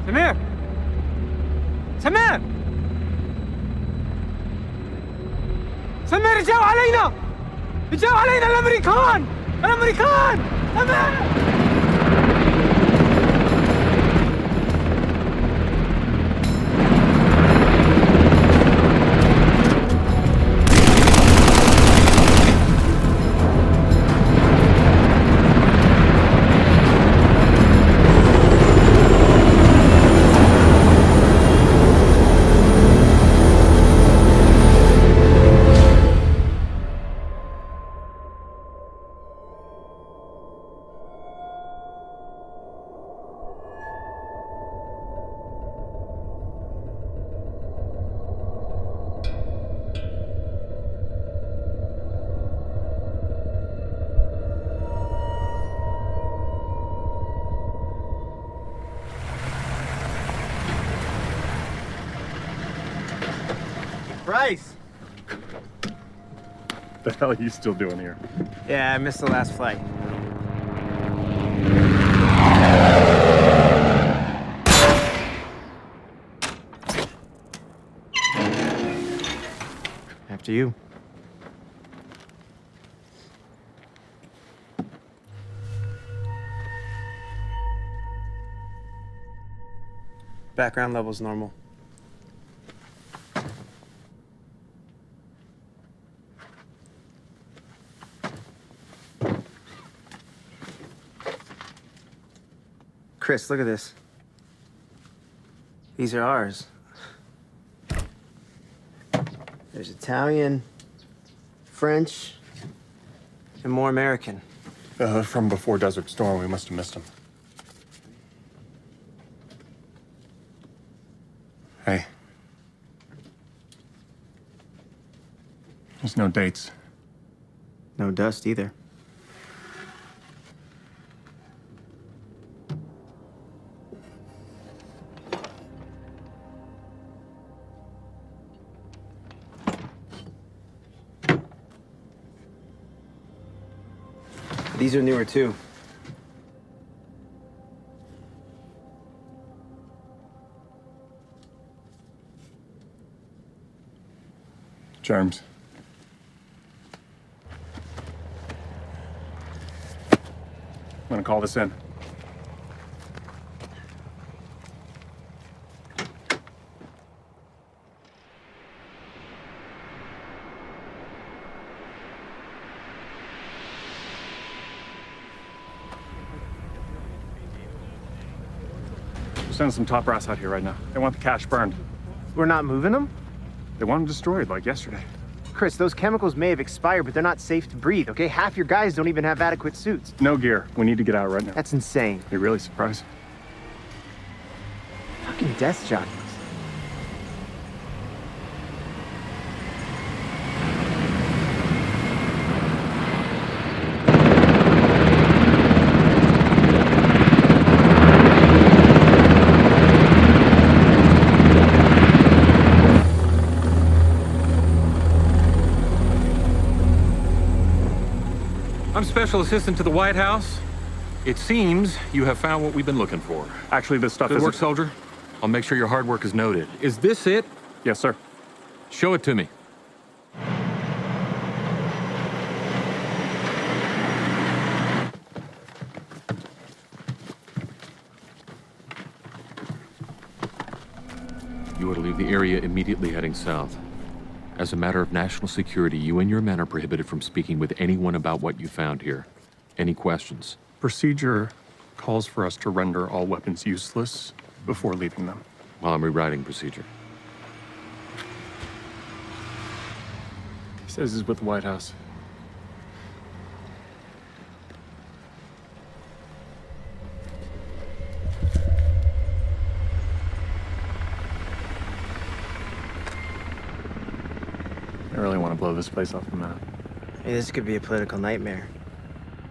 سمير سمير سمير جاوا علينا الامريكان سمير Bryce! The hell are you still doing here? Yeah, I missed the last flight. After you. Background level's normal. Chris, look at this. These are ours. There's Italian, French, and more American. From before Desert Storm, we must have missed them. Hey. There's no dates. No dust either. These are newer too. Germs. I'm gonna call this in. We're sending some top brass out here right now. They want the cache burned. We're not moving them? They want them destroyed like yesterday. Chris, those chemicals may have expired, but they're not safe to breathe, okay? Half your guys don't even have adequate suits. No gear. We need to get out right now. That's insane. You're really surprised? Fucking death jockeys. I'm Special Assistant to the White House. It seems you have found what we've been looking for. Actually, this stuff Good is... work, soldier. I'll make sure your hard work is noted. Is this it? Yes, sir. Show it to me. You are to leave the area immediately heading south. As a matter of national security, you and your men are prohibited from speaking with anyone about what you found here. Any questions? Procedure calls for us to render all weapons useless before leaving them. Well, I'm rewriting procedure. He says he's with the White House. I really want to blow this place off the map. Hey, this could be a political nightmare.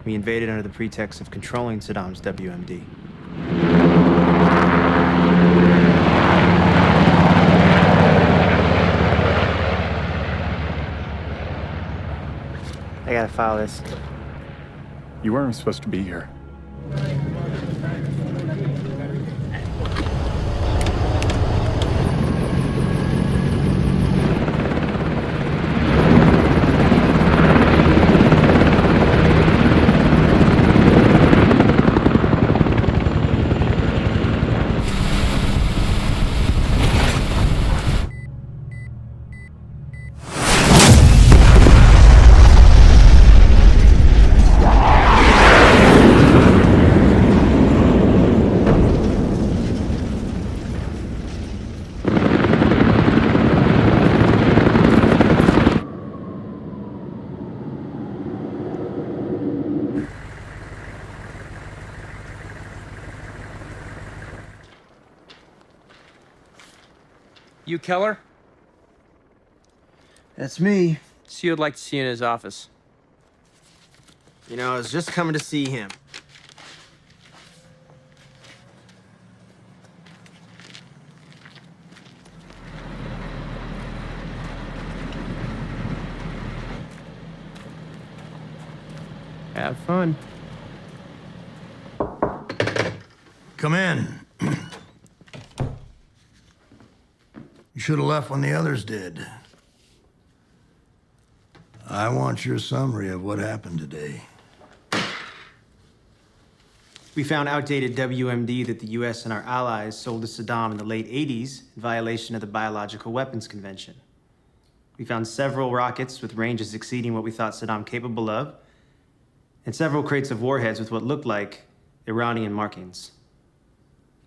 We invaded under the pretext of controlling Saddam's WMD. I gotta file this. You weren't supposed to be here. You Keller? That's me. CEO would like to see you in his office. You know, I was just coming to see him. Have fun. Come in. You should have left when the others did. I want your summary of what happened today. We found outdated WMD that the U.S. and our allies sold to Saddam in the late 80s in violation of the Biological Weapons Convention. We found several rockets with ranges exceeding what we thought Saddam capable of, and several crates of warheads with what looked like Iranian markings.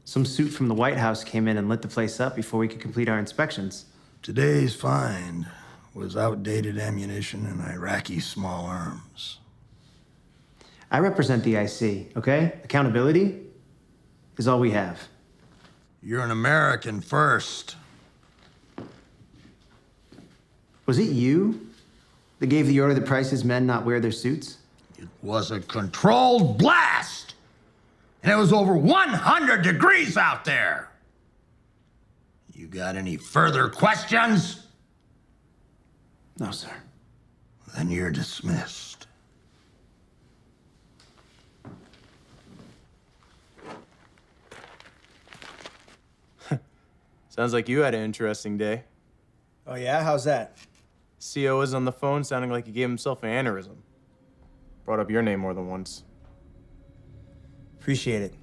Some suit from the White House came in and lit the place up before we could complete our inspections. Today's find was outdated ammunition and Iraqi small arms. I represent the IC, okay? Accountability is all we have. You're an American first. Was it you that gave the order that Price's men not wear their suits? It was a controlled blast! And it was over 100 degrees out there! You got any further questions? No, sir. Then you're dismissed. Sounds like you had an interesting day. Oh yeah? How's that? CO was on the phone sounding like he gave himself an aneurysm. Brought up your name more than once. Appreciate it.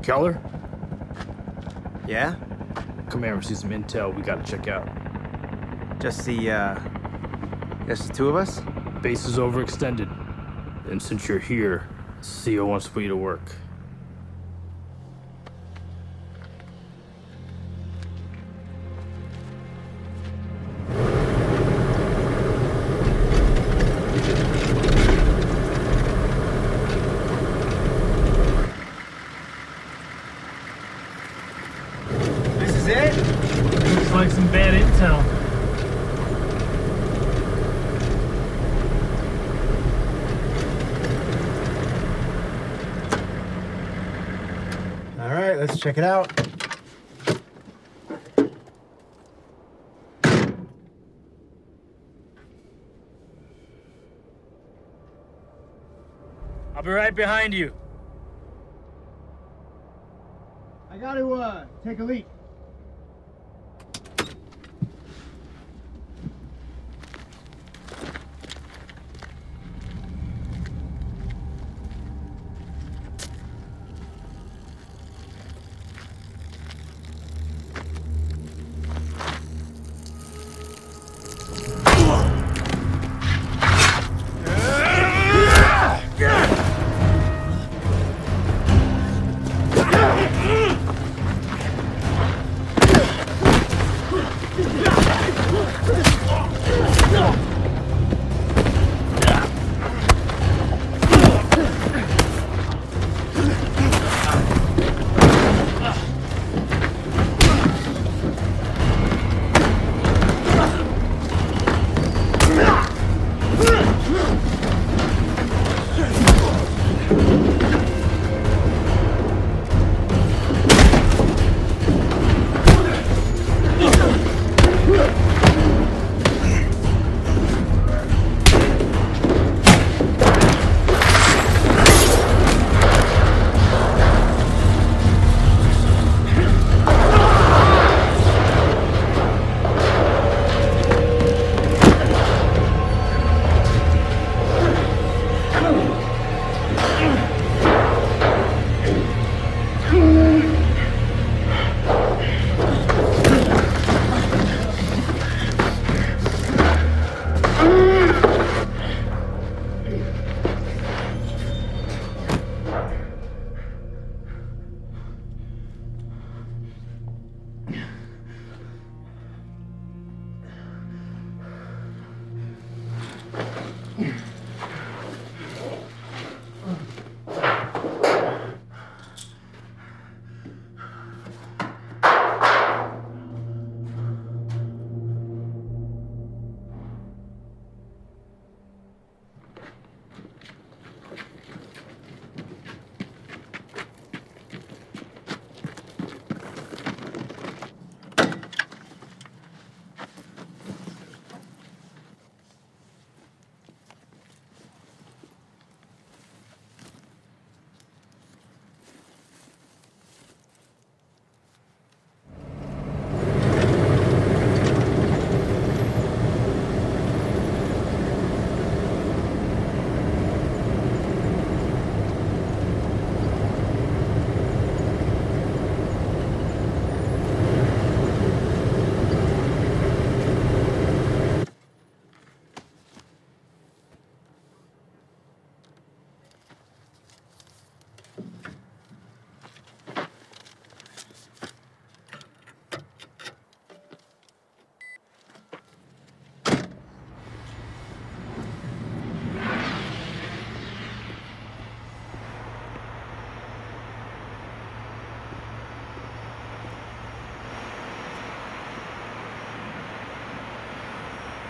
Keller? Yeah? Come here, see some intel we gotta check out. Just the two of us? Base is overextended. And since you're here, CO wants to put you to work. This is it? Looks like some bad intel. All right, let's check it out. I'll be right behind you. I got to take a leak.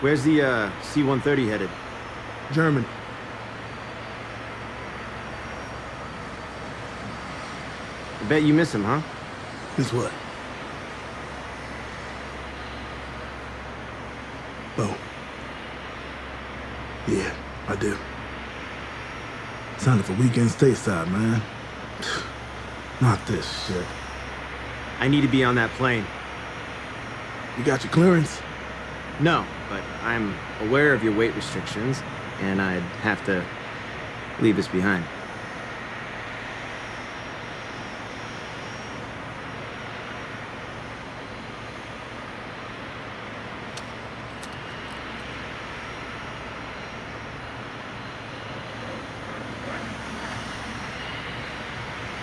Where's the C-130 headed? German. I bet you miss him, huh? Miss what? Oh. Yeah, I do. Signed up for weekend stateside, man. Not this shit. I need to be on that plane. You got your clearance? No, but I'm aware of your weight restrictions, and I'd have to leave this behind.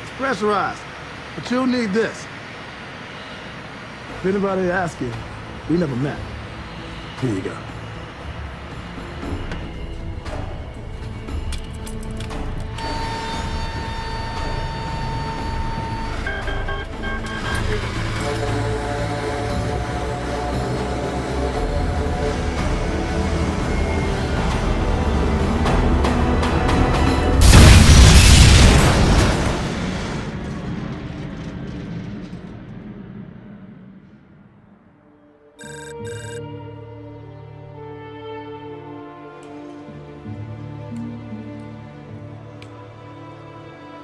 It's pressurized, but you'll need this. If anybody asks you, we never met. Here you go.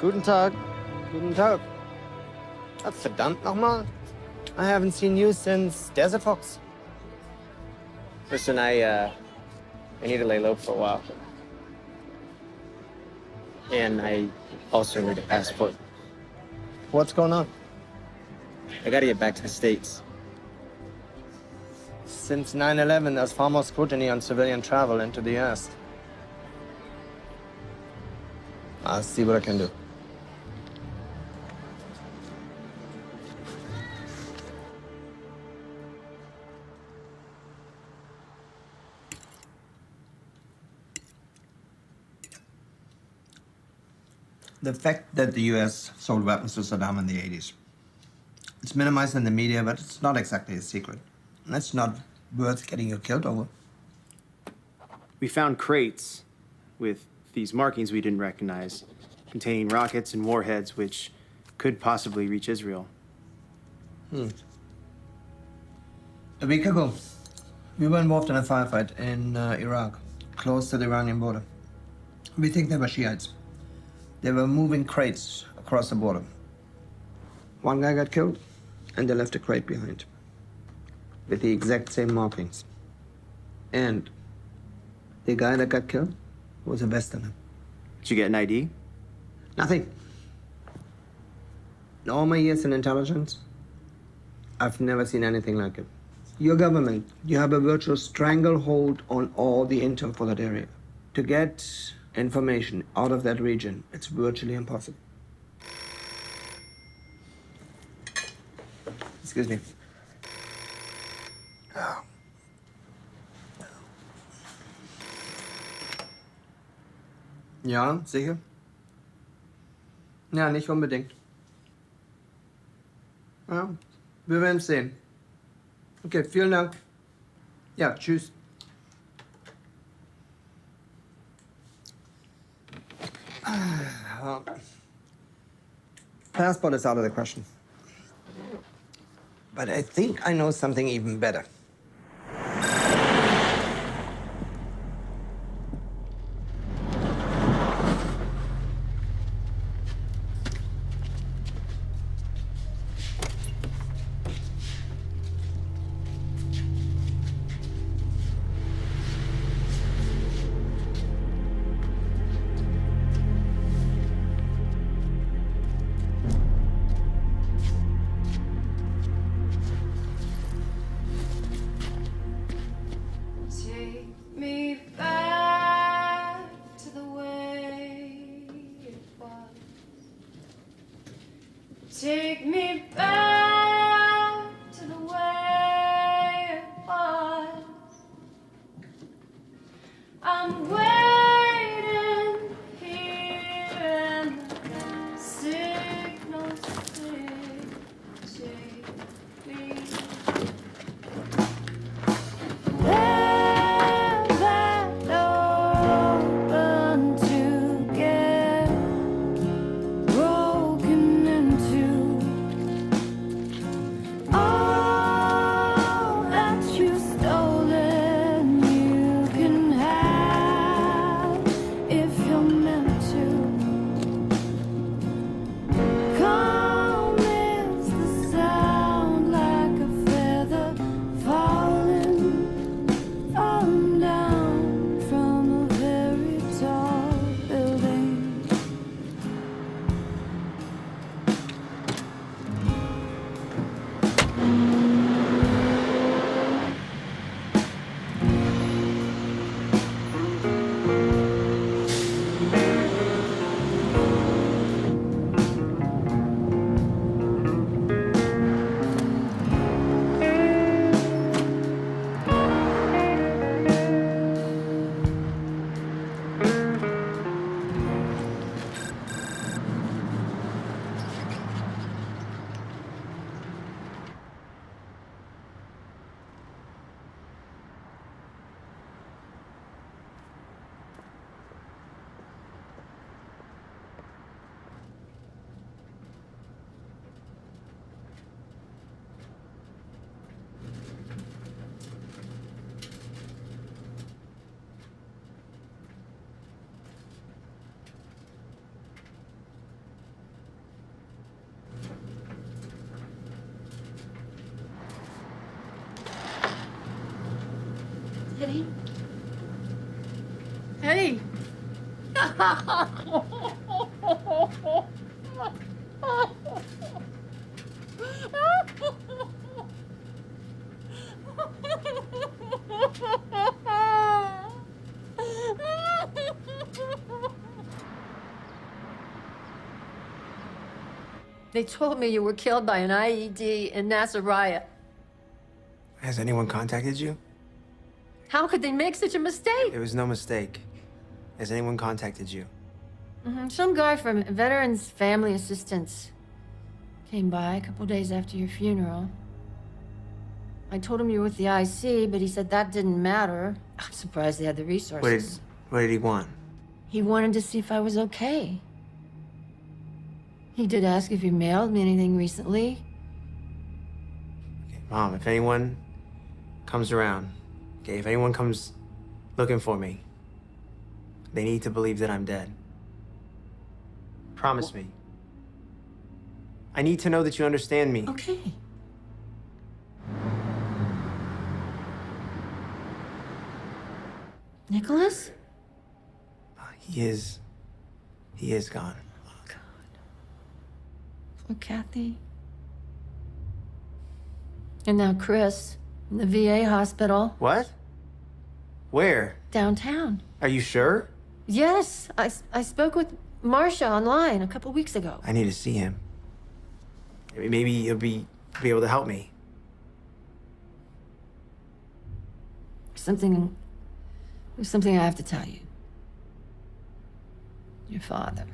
Guten Tag. Guten Tag. Ah, verdammt nochmal. I haven't seen you since Desert Fox. Listen, I need to lay low for a while. And I also need a passport. What's going on? I gotta get back to the States. Since 9/11, there's far more scrutiny on civilian travel into the US. I'll see what I can do. The fact that the US sold weapons to Saddam in the 80s. It's minimized in the media, but it's not exactly a secret. And that's not worth getting you killed over. We found crates with these markings we didn't recognize, containing rockets and warheads which could possibly reach Israel. A week ago, we were involved in a firefight in Iraq, close to the Iranian border. We think they were Shiites. They were moving crates across the border. One guy got killed, and they left a crate behind with the exact same markings. And the guy that got killed was a Westerner. Did you get an ID? Nothing. In all my years in intelligence, I've never seen anything like it. Your government, you have a virtual stranglehold on all the intel for that area. To get information out of that region, it's virtually impossible. Excuse me. Ja, sicher? Ja, nicht unbedingt. Ja, wir werden sehen. Okay, vielen Dank. Ja, tschüss. Passport is out of the question. But I think I know something even better. Eddie? Eddie! They told me you were killed by an IED in Nasiriyah. Has anyone contacted you? How could they make such a mistake? There was no mistake. Has anyone contacted you? Some guy from Veterans Family Assistance came by a couple days after your funeral. I told him you were with the IC, but he said that didn't matter. I'm surprised they had the resources. What did he want? He wanted to see if I was okay. He did ask if you mailed me anything recently. Okay, Mom, if anyone comes around, okay, if anyone comes looking for me, they need to believe that I'm dead. Promise me. I need to know that you understand me. Okay. Nicholas? He is gone. Oh, God. Poor Kathy. And now Chris, in the VA hospital. What? Where? Downtown. Are you sure? Yes, I spoke with Marcia online a couple weeks ago. I need to see him. Maybe he'll be able to help me. There's something I have to tell you. Your father.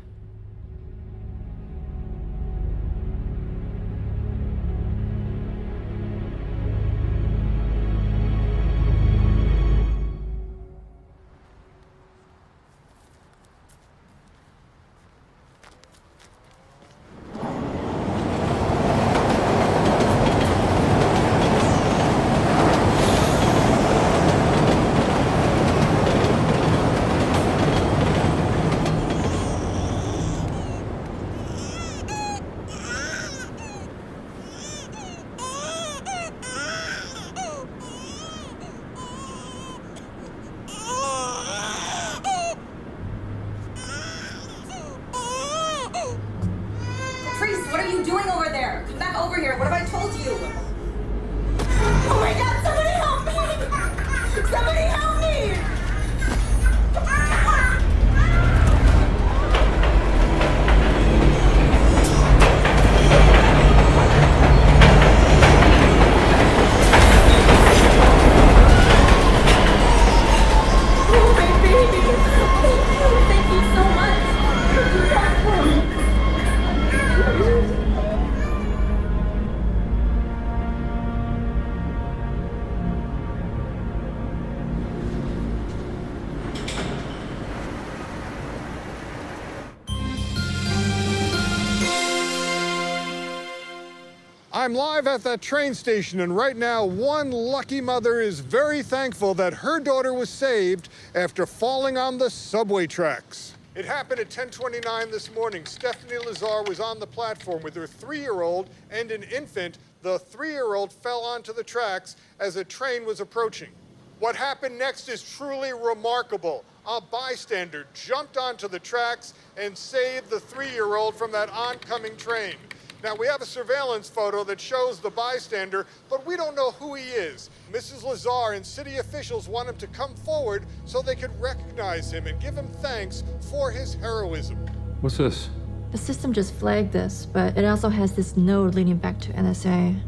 I'm live at that train station, and right now, one lucky mother is very thankful that her daughter was saved after falling on the subway tracks. It happened at 10:29 this morning. Stephanie Lazar was on the platform with her 3-year-old and an infant. The 3-year-old fell onto the tracks as a train was approaching. What happened next is truly remarkable. A bystander jumped onto the tracks and saved the 3-year-old from that oncoming train. Now, we have a surveillance photo that shows the bystander, but we don't know who he is. Mrs. Lazar and city officials want him to come forward so they could recognize him and give him thanks for his heroism. What's this? The system just flagged this, but it also has this node leading back to NSA.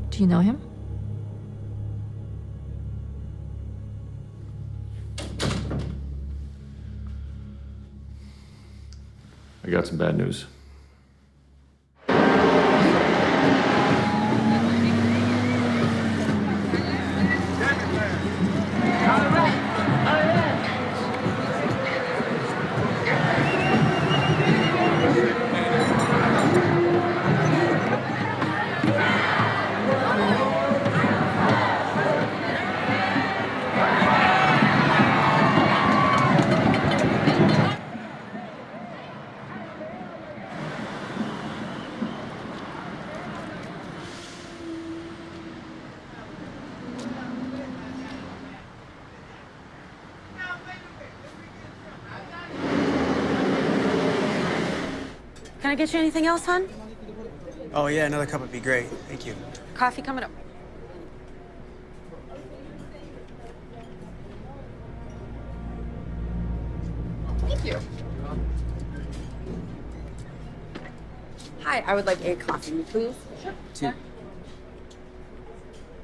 Do you know him? I got some bad news. Can I get you anything else, hon? Oh, yeah, another cup would be great. Thank you. Coffee coming up. Thank you. Hi, I would like a coffee, please. Sure. Two.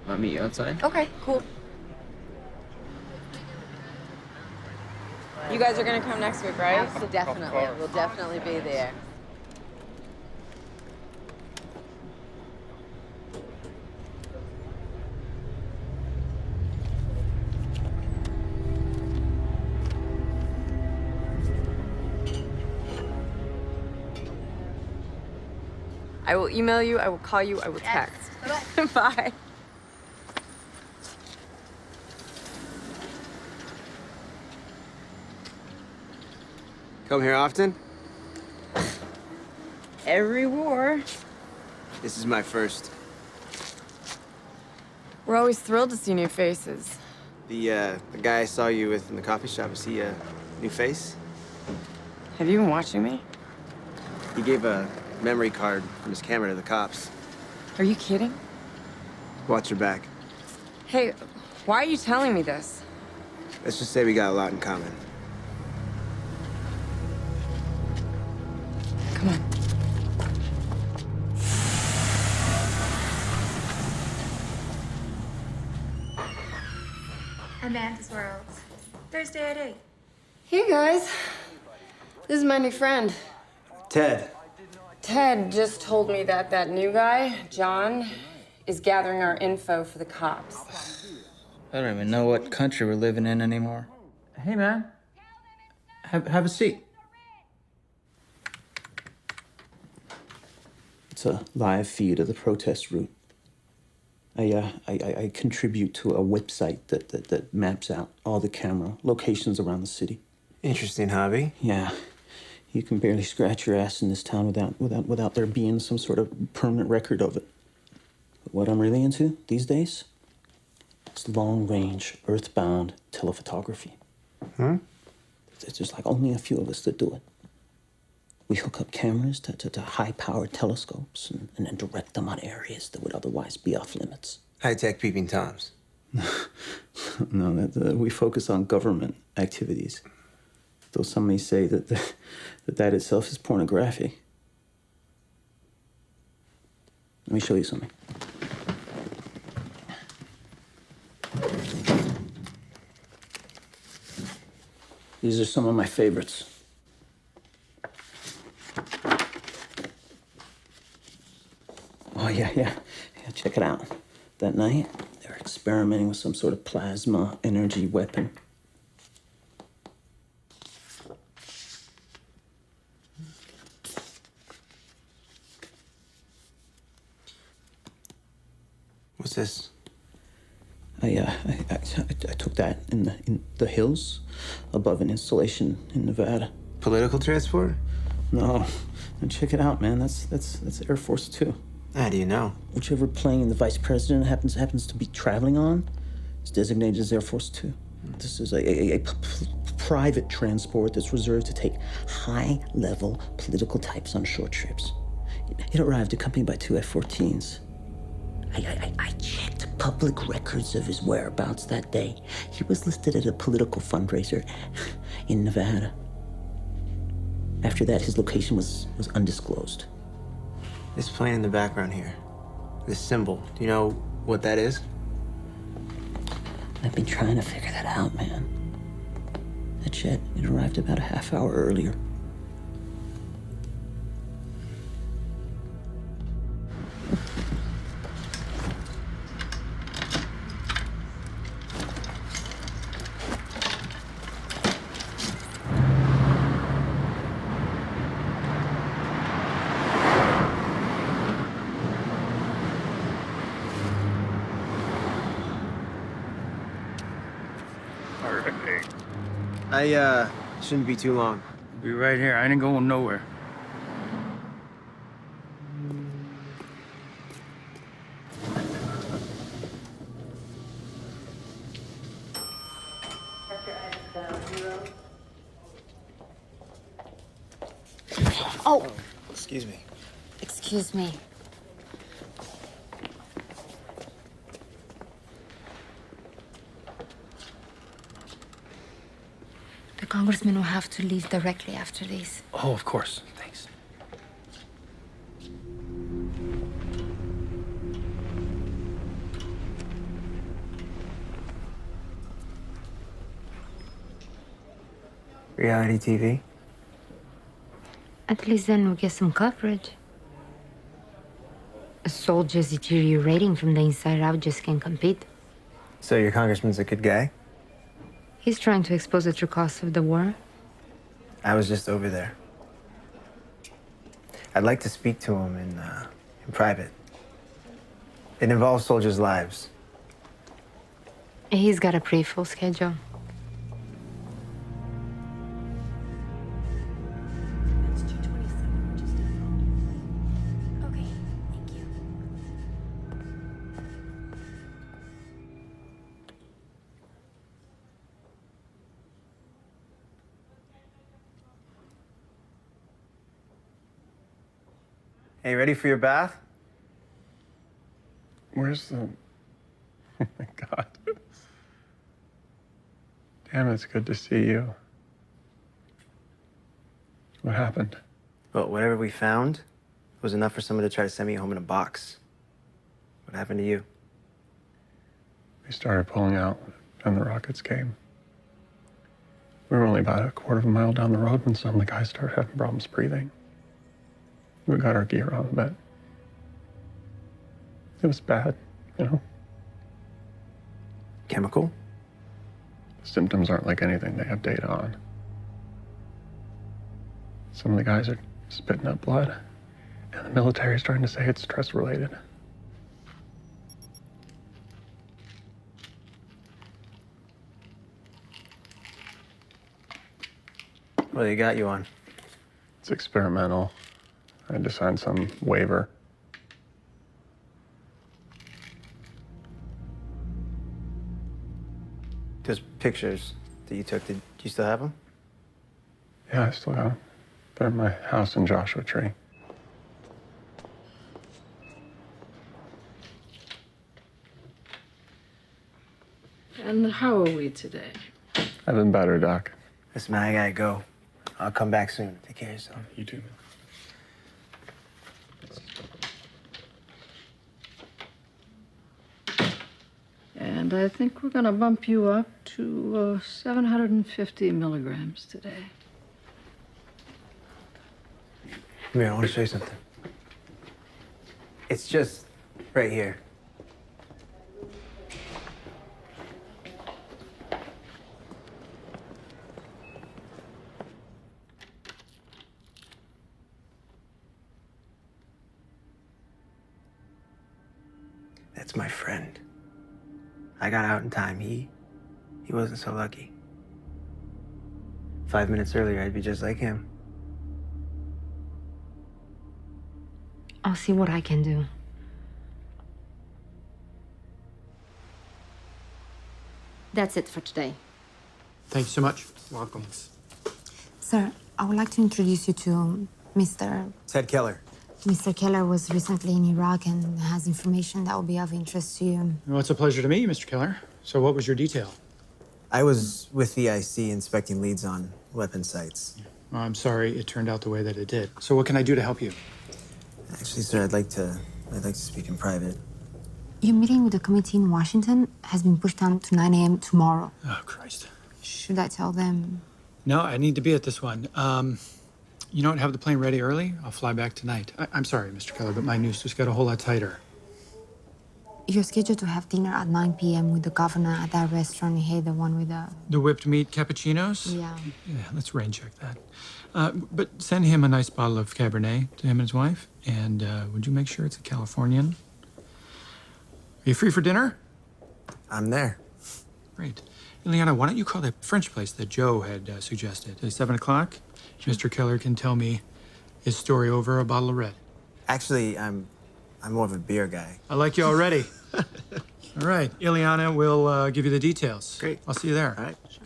Want me outside? Okay, cool. You guys are gonna come next week, right? Definitely. We'll definitely be there. I will email you, I will call you, I will text. Yes. Bye. Come here often? Every war. This is my first. We're always thrilled to see new faces. The guy I saw you with in the coffee shop, is he a new face? Have you been watching me? He gave a memory card from his camera to the cops. Are you kidding? Watch your back. Hey, why are you telling me this? Let's just say we got a lot in common. Come on. Amanda's World. Thursday at 8. Hey guys, this is my new friend. Ted. Ted just told me that that new guy, John, is gathering our info for the cops. I don't even know what country we're living in anymore. Hey, man. Have a seat. It's a live feed of the protest route. I contribute to a website that maps out all the camera locations around the city. Interesting hobby. Yeah. You can barely scratch your ass in this town without there being some sort of permanent record of it. But what I'm really into these days is long-range, earthbound telephotography. Huh? There's like only a few of us that do it. We hook up cameras to high-powered telescopes and then direct them on areas that would otherwise be off limits. High-tech peeping toms. No, we focus on government activities. Though some may say that itself is pornography. Let me show you something. These are some of my favorites. Oh, yeah, check it out. That night, they were experimenting with some sort of plasma energy weapon. What's this? I took that in the hills above an installation in Nevada. Political transport? No. And check it out, man. That's Air Force 2. How do you know? Whichever plane the vice president happens to be traveling on is designated as Air Force 2. This is a private transport that's reserved to take high-level political types on short trips. It arrived accompanied by 2 F-14s. I checked public records of his whereabouts that day. He was listed at a political fundraiser in Nevada. After that, his location was undisclosed. This plane in the background here, this symbol, do you know what that is? I've been trying to figure that out, man. That jet, it arrived about a half hour earlier. I shouldn't be too long. Be right here. I ain't going nowhere. Oh, Excuse me. Excuse me. The congressman will have to leave directly after this. Oh, of course. Thanks. Reality TV? At least then we'll get some coverage. A soldier's deteriorating from the inside out just can't compete. So your congressman's a good guy? He's trying to expose the true cost of the war. I was just over there. I'd like to speak to him in private. It involves soldiers' lives. He's got a pretty full schedule. Hey, ready for your bath? Where's the... Oh my God. Damn, it's good to see you. What happened? Well, whatever we found was enough for someone to try to send me home in a box. What happened to you? We started pulling out, and the rockets came. We were only about a quarter of a mile down the road when some of the guys started having problems breathing. We got our gear on, but it was bad, you know? Chemical? The symptoms aren't like anything they have data on. Some of the guys are spitting up blood, and the military's trying to say it's stress-related. What they got you on? It's experimental. I had to sign some waiver. Those pictures that you took, do you still have them? Yeah, I still got them. They're in my house in Joshua Tree. And how are we today? I've been better, Doc. Listen, man, I gotta go. I'll come back soon. Take care of yourself. You too, man. And I think we're gonna bump you up to 750 milligrams today. Come here, I want to show you something. It's just right here. That's my friend. I got out in time. He wasn't so lucky. 5 minutes earlier, I'd be just like him. I'll see what I can do. That's it for today. Thank you so much. Welcome. Sir, I would like to introduce you to Mr. Ted Keller. Mr. Keller was recently in Iraq and has information that will be of interest to you. Well, it's a pleasure to meet you, Mr. Keller. So what was your detail? I was with the IC inspecting leads on weapon sites. Well, I'm sorry it turned out the way that it did. So what can I do to help you? Actually, sir, I'd like to speak in private. Your meeting with the committee in Washington has been pushed down to 9 a.m. tomorrow. Oh, Christ. Should I tell them? No, I need to be at this one. You know what? Have the plane ready early. I'll fly back tonight. I'm sorry, Mr. Keller, but my news just got a whole lot tighter. You're scheduled to have dinner at 9 p.m. with the governor at that restaurant here, the one with the... The whipped meat cappuccinos? Yeah. Yeah, let's rain check that. But send him a nice bottle of Cabernet to him and his wife. And would you make sure it's a Californian? Are you free for dinner? I'm there. Great. Ileana, why don't you call that French place that Joe had suggested? At 7 o'clock? Sure. Mr. Keller can tell me his story over a bottle of red. Actually, I'm more of a beer guy. I like you already. All right. Ileana will give you the details. Great. I'll see you there. All right. Okay.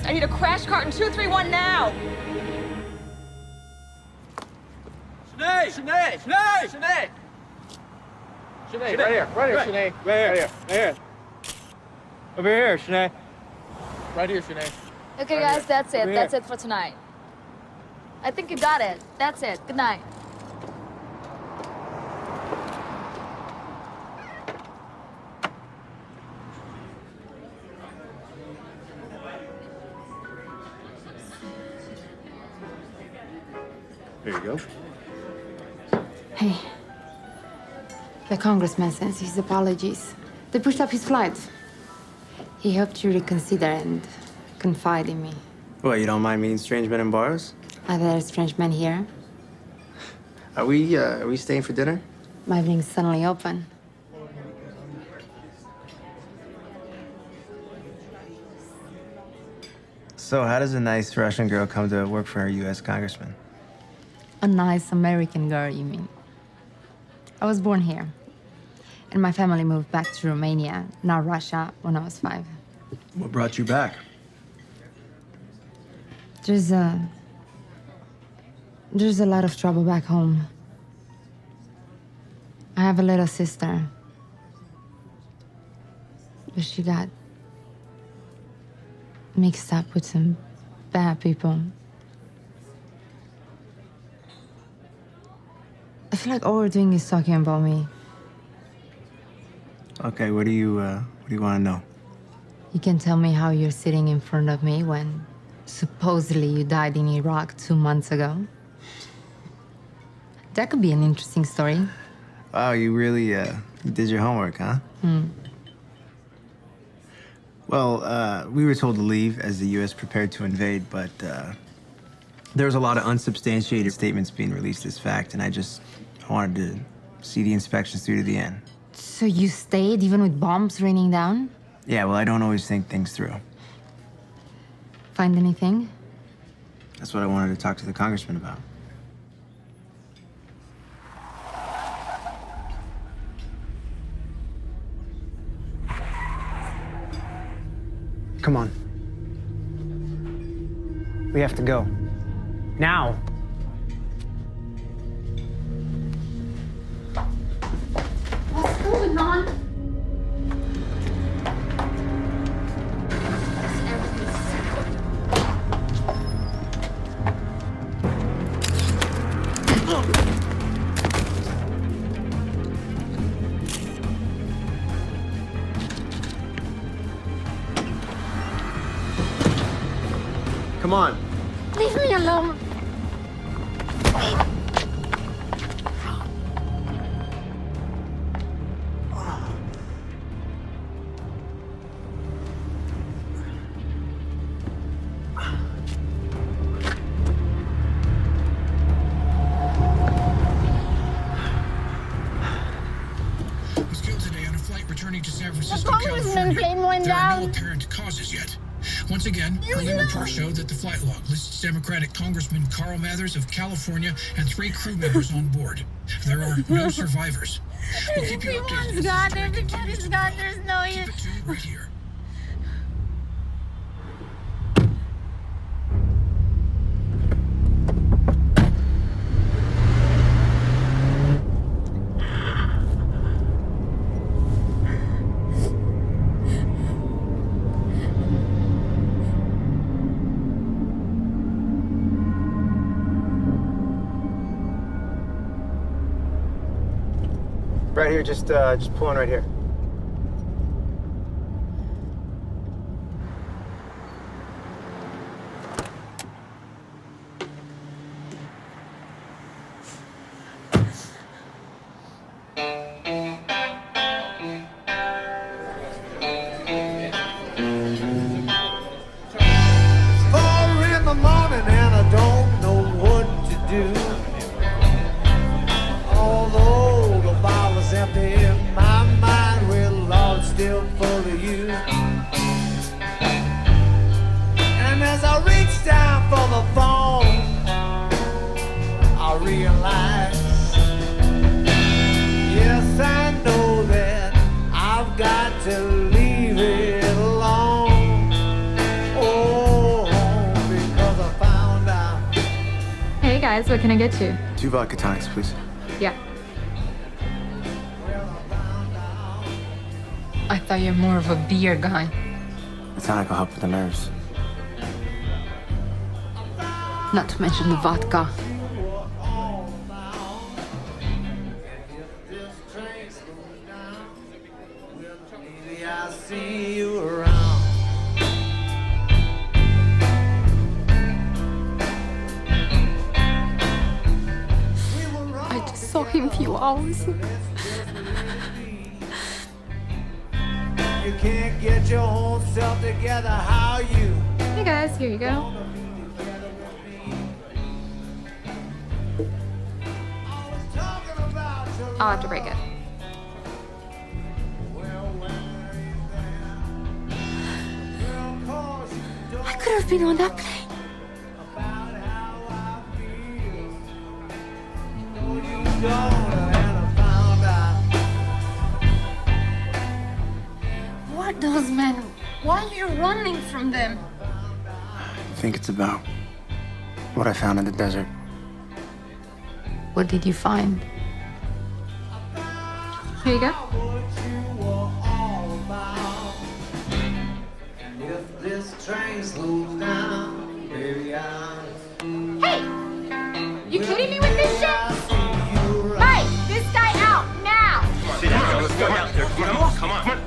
I need a crash cart in 231 now. Sinead! Sinead! Sinead! Sinead! Sinead, right here, Sinead. Right here. Over here, Sinead. Right here, Sinead. Okay, Right guys, here. that's it. Over That's here. it for tonight. I think you got it. That's it. Good night. There you go. Hey. The congressman sends his apologies. They pushed up his flight. He hoped you reconsider and confide in me. What, you don't mind meeting strange men in bars? Are there strange men here? Are we staying for dinner? My wings suddenly open. So how does a nice Russian girl come to work for a U.S. congressman? A nice American girl, you mean? I was born here. And my family moved back to Romania, now Russia, when I was 5. What brought you back? There's a lot of trouble back home. I have a little sister. But she got mixed up with some bad people. I feel like all we're doing is talking about me. Okay, what do you want to know? You can tell me how you're sitting in front of me when supposedly you died in Iraq 2 months ago. That could be an interesting story. Wow, you really you did your homework, huh? Well, we were told to leave as the U.S. prepared to invade, but there was a lot of unsubstantiated statements being released as fact, and I wanted to see the inspections through to the end. So you stayed even with bombs raining down? Yeah, well, I don't always think things through. Find anything? That's what I wanted to talk to the congressman about. Come on. We have to go. Now! What's going on? Come on. Leave me alone. Was killed today on a flight returning to San The Francisco, congressman California. plane went There are no down. apparent causes yet. Once again, early reports show that the flight log lists Democratic Congressman Carl Mathers of California and 3 crew members on board. There are no survivors. We'll keep you updated. Everyone's gone. Everybody's gone. There's no use. Right here. Right here, just pull in right here. got to leave it alone. Oh, guys. What can I get you? 2 vodka tonics, please. Yeah. I thought you're more of a beer guy. The tonic will help with the nerves. Not to mention the vodka. I just saw him a few hours ago. You can't get your whole self together, how you? Hey guys, here you go. I'll have to break it. I could have been on that plane. What those men? Why are you running from them? I think it's about what I found in the desert. What did you find? Here you go. If this train slows down, baby, Hey! You kidding me with this shit? Hey! This guy out now! Sit down, let's go down there. Come on, come on, come on.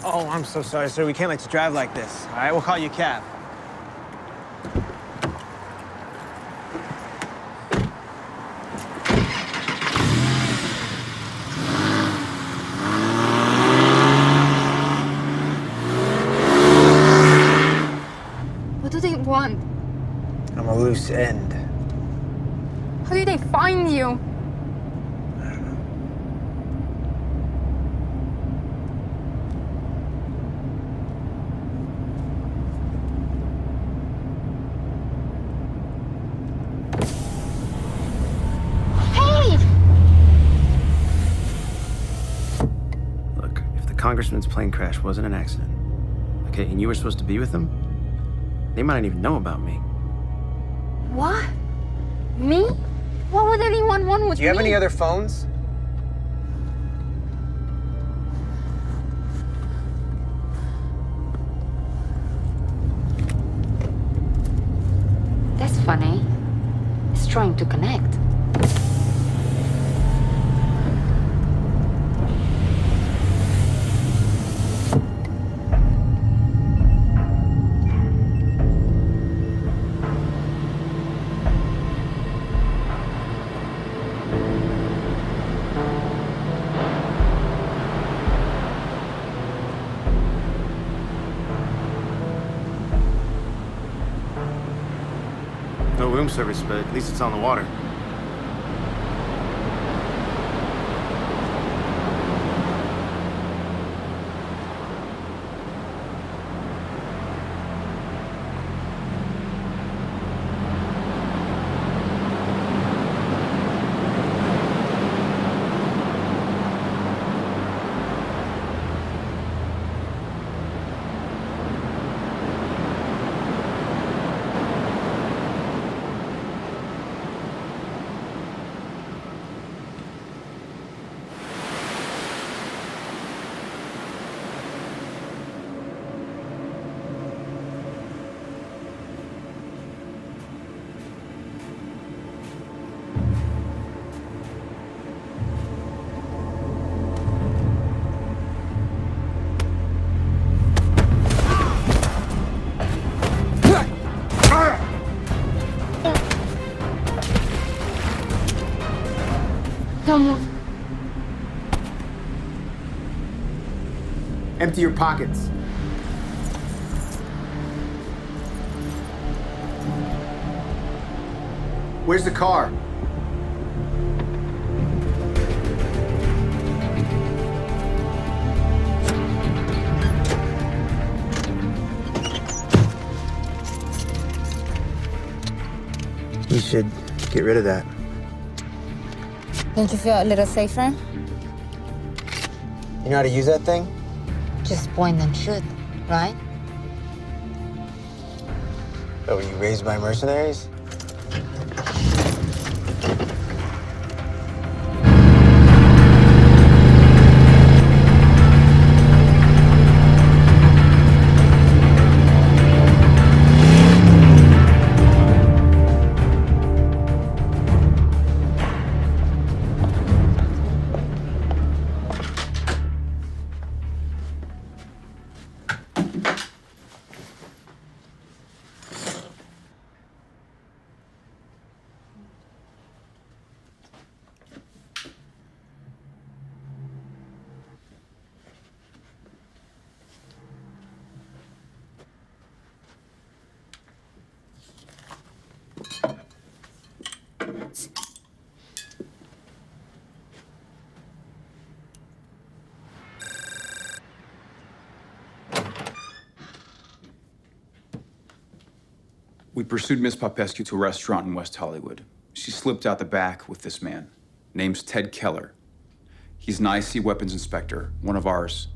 Oh, I'm so sorry, sir. We can't let you drive like this. All right, we'll call you a cab. What do they want? I'm a loose end. How did they find you? Congressman's plane crash wasn't an accident. Okay, and you were supposed to be with them? They might not even know about me. What? Me? What would anyone want with me? Do you have any other phones? That's funny. It's trying to connect. No room service, but at least it's on the water. Don't move. Empty your pockets. Where's the car? You should get rid of that. Don't you feel a little safer? You know how to use that thing? Just point and shoot, right? Oh, were you raised by mercenaries? We pursued Miss Popescu to a restaurant in West Hollywood. She slipped out the back with this man. Name's Ted Keller. He's an IC weapons inspector, one of ours.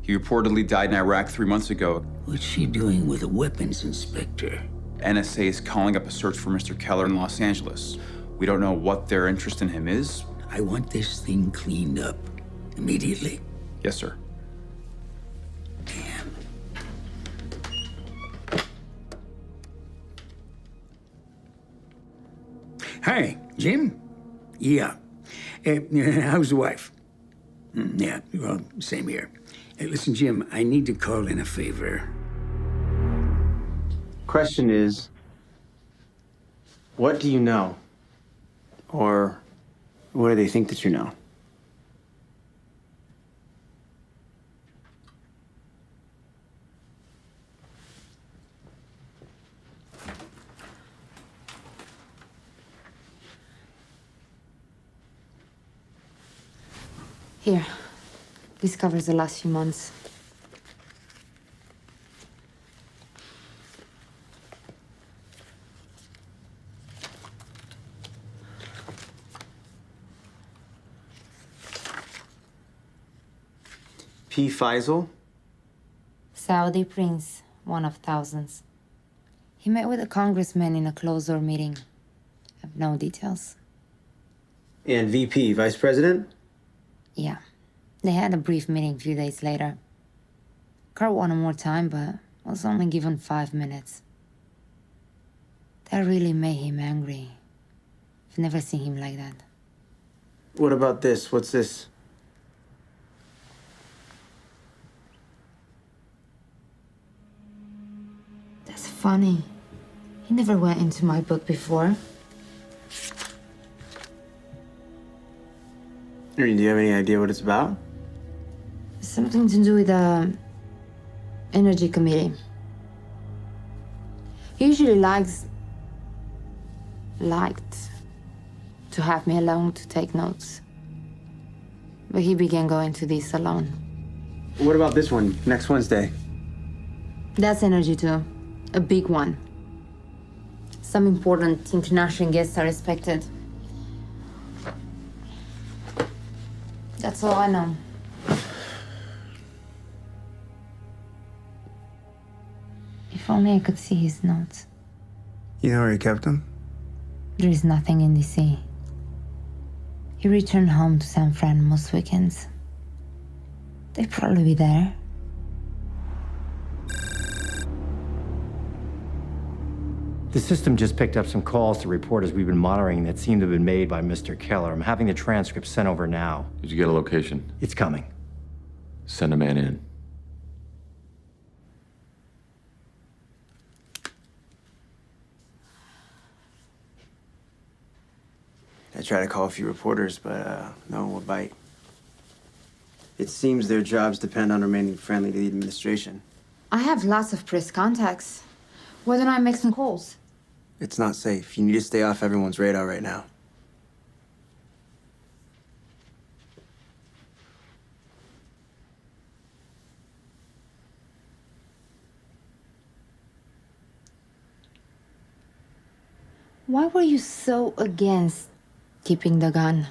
He reportedly died in Iraq 3 months ago. What's she doing with a weapons inspector? NSA is calling up a search for Mr. Keller in Los Angeles. We don't know what their interest in him is. I want this thing cleaned up immediately. Yes, sir. Hi, Jim? Yeah. How's the wife? Yeah, well, same here. Listen, Jim, I need to call in a favor. Question is, what do you know? Or what do they think that you know? Here. This covers the last few months. P. Faisal? Saudi prince, one of thousands. He met with a congressman in a closed-door meeting. I have no details. And VP, vice president? Yeah. They had a brief meeting a few days later. Carl wanted more time, but was only given 5 minutes. That really made him angry. I've never seen him like that. What about this? What's this? That's funny. He never went into my book before. Do you have any idea what it's about? Something to do with the energy committee. He usually liked to have me alone to take notes. But he began going to this alone. What about this one, next Wednesday? That's energy too. A big one. Some important international guests are expected. That's all I know. If only I could see his notes. You know where he kept them? There is nothing in DC. He returned home to San Fran most weekends. They'd probably be there. The system just picked up some calls to reporters we've been monitoring that seem to have been made by Mr. Keller. I'm having the transcript sent over now. Did you get a location? It's coming. Send a man in. That tried to call a few reporters, but no one would bite. It seems their jobs depend on remaining friendly to the administration. I have lots of press contacts. Why don't I make some calls? It's not safe. You need to stay off everyone's radar right now. Why were you so against keeping the gun?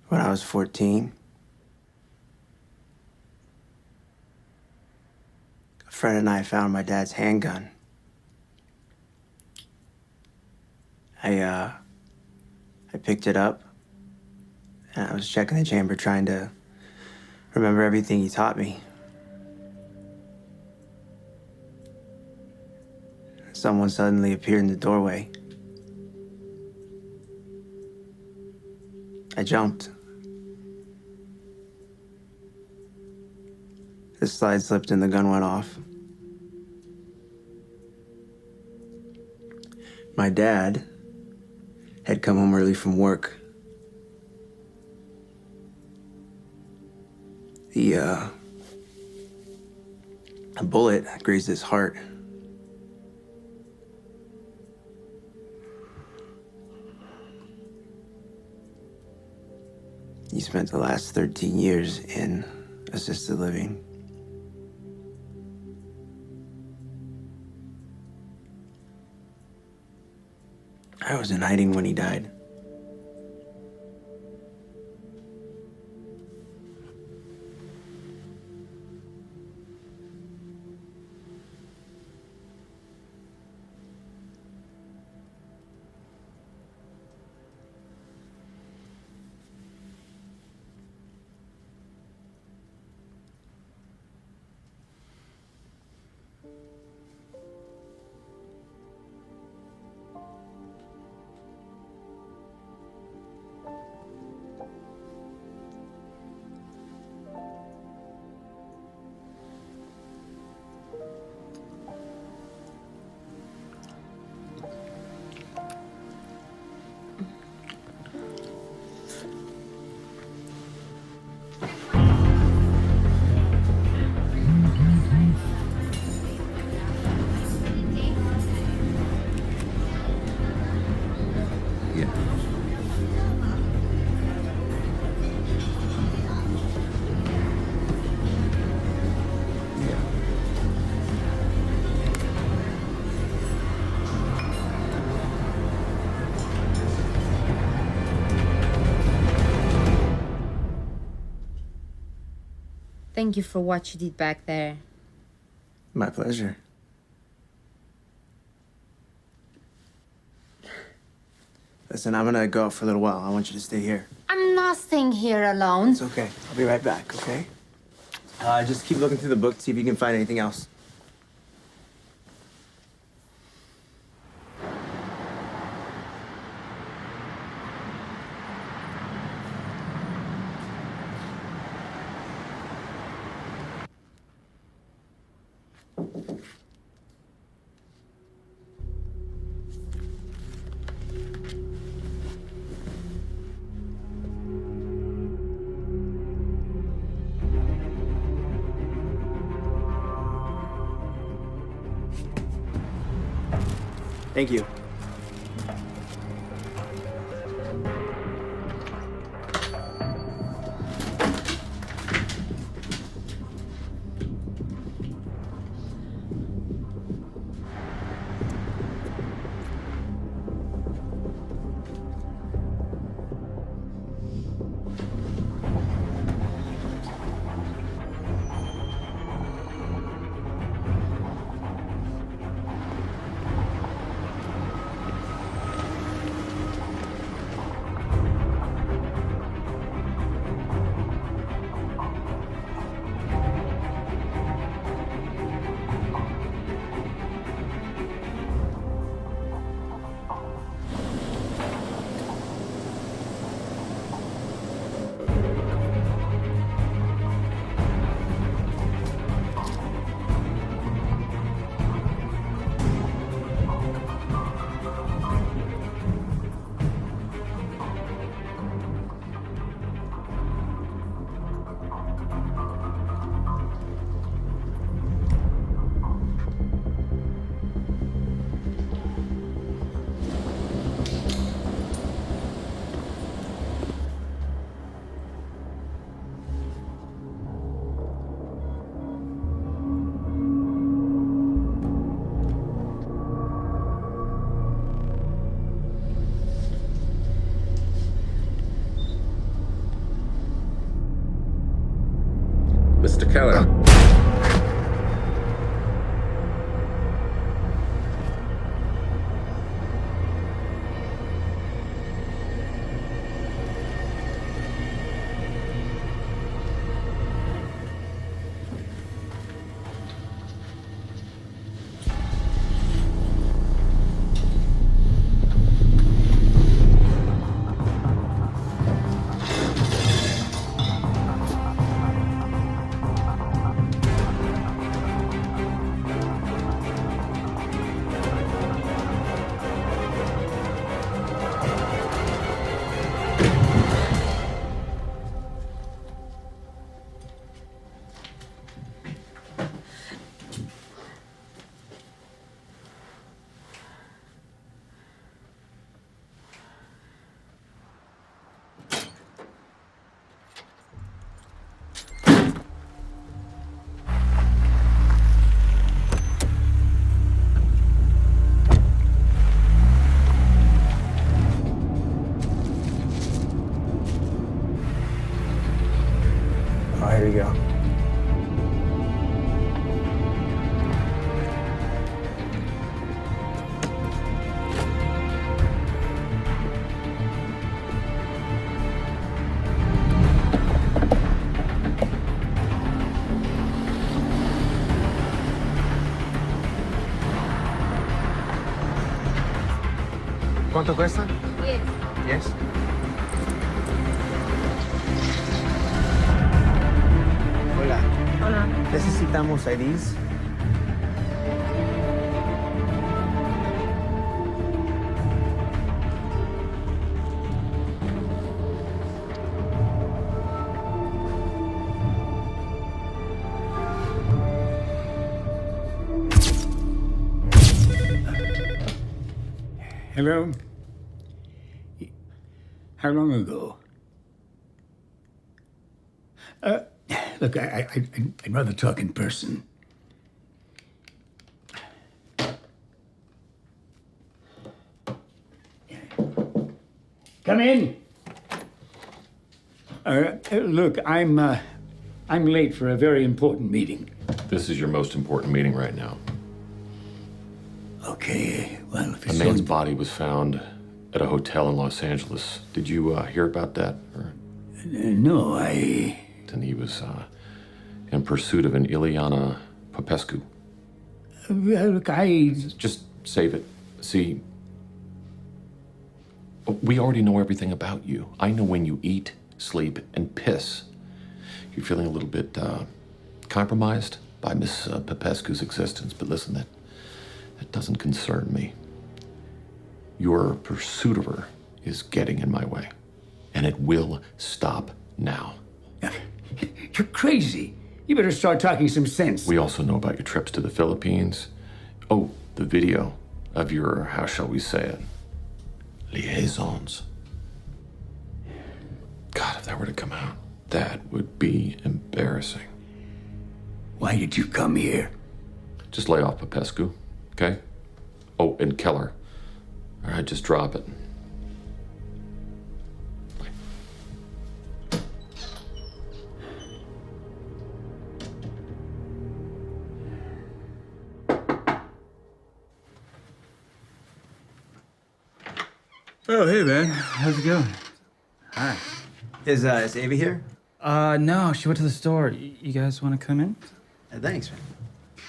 When I was 14, a friend and I found my dad's handgun. I picked it up, and I was checking the chamber trying to remember everything he taught me. Someone suddenly appeared in the doorway. I jumped. The slide slipped and the gun went off. My dad had come home early from work. A bullet grazed his heart. He spent the last 13 years in assisted living. I was in hiding when he died. Thank you for what you did back there. My pleasure. Listen, I'm gonna go out for a little while. I want you to stay here. I'm not staying here alone. It's okay. I'll be right back, okay? Just keep looking through the book, see if you can find anything else. Thank you. ¿Cuánto cuesta? Yes. Hola. Hola. Necesitamos IDs. Hello? How long ago? Look, I'd rather talk in person. Come in. Look, I'm late for a very important meeting. This is your most important meeting right now. Okay, well, if A it's man's so... body was found at a hotel in Los Angeles. Did you hear about that? Or... No, I... And he was in pursuit of an Ileana Popescu. Look, I... Just save it. See, we already know everything about you. I know when you eat, sleep, and piss. You're feeling a little bit compromised by Miss Popescu's existence, but listen, that doesn't concern me. Your pursuit of her is getting in my way, and it will stop now. You're crazy. You better start talking some sense. We also know about your trips to the Philippines. Oh, the video of your, how shall we say it, liaisons. God, if that were to come out, that would be embarrassing. Why did you come here? Just lay off Popescu, okay? Oh, and Keller. All right, just drop it. Oh, hey, man. How's it going? Hi. Is Ava here? No, she went to the store. You guys want to come in? Thanks, man.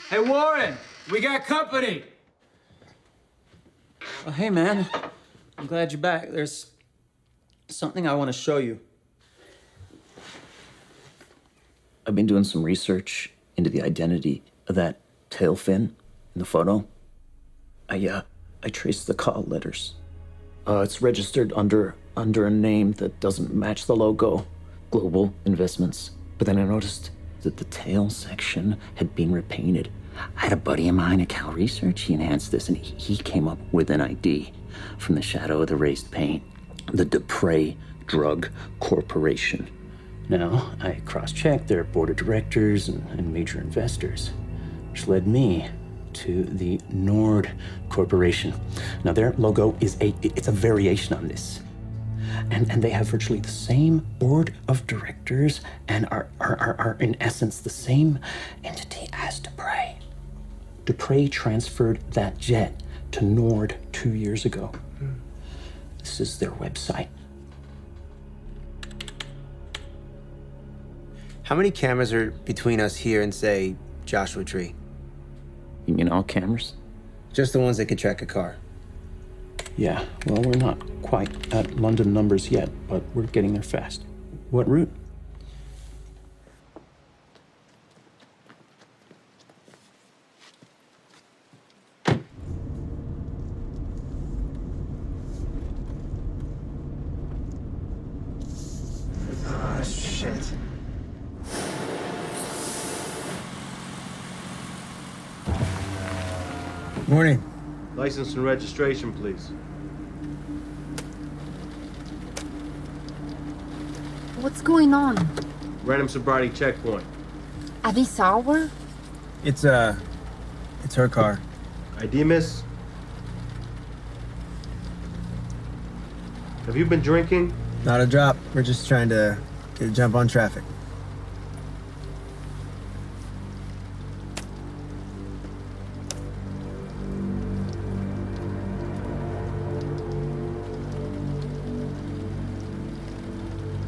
Hey, Warren, we got company. Oh, hey, man. I'm glad you're back. There's something I want to show you. I've been doing some research into the identity of that tail fin in the photo. I traced the call letters. It's registered under a name that doesn't match the logo, Global Investments. But then I noticed that the tail section had been repainted. I had a buddy of mine at Cal Research. He enhanced this, and he came up with an ID from the shadow of the raised paint. The Dupre Drug Corporation. Now, I cross-checked their board of directors and major investors, which led me to the Nord Corporation. Now, their logo is it's a variation on this. And they have virtually the same board of directors and are in essence the same entity as Dupre. Dupre transferred that jet to Nord 2 years ago. This is their website. How many cameras are between us here and, say, Joshua Tree? You mean all cameras? Just the ones that could track a car. Yeah, well, we're not quite at London numbers yet, but we're getting there fast. What route? Oh, shit. Morning. License and registration, please. What's going on? Random sobriety checkpoint. At this hour? It's her car. ID, miss? Have you been drinking? Not a drop. We're just trying to get a jump on traffic.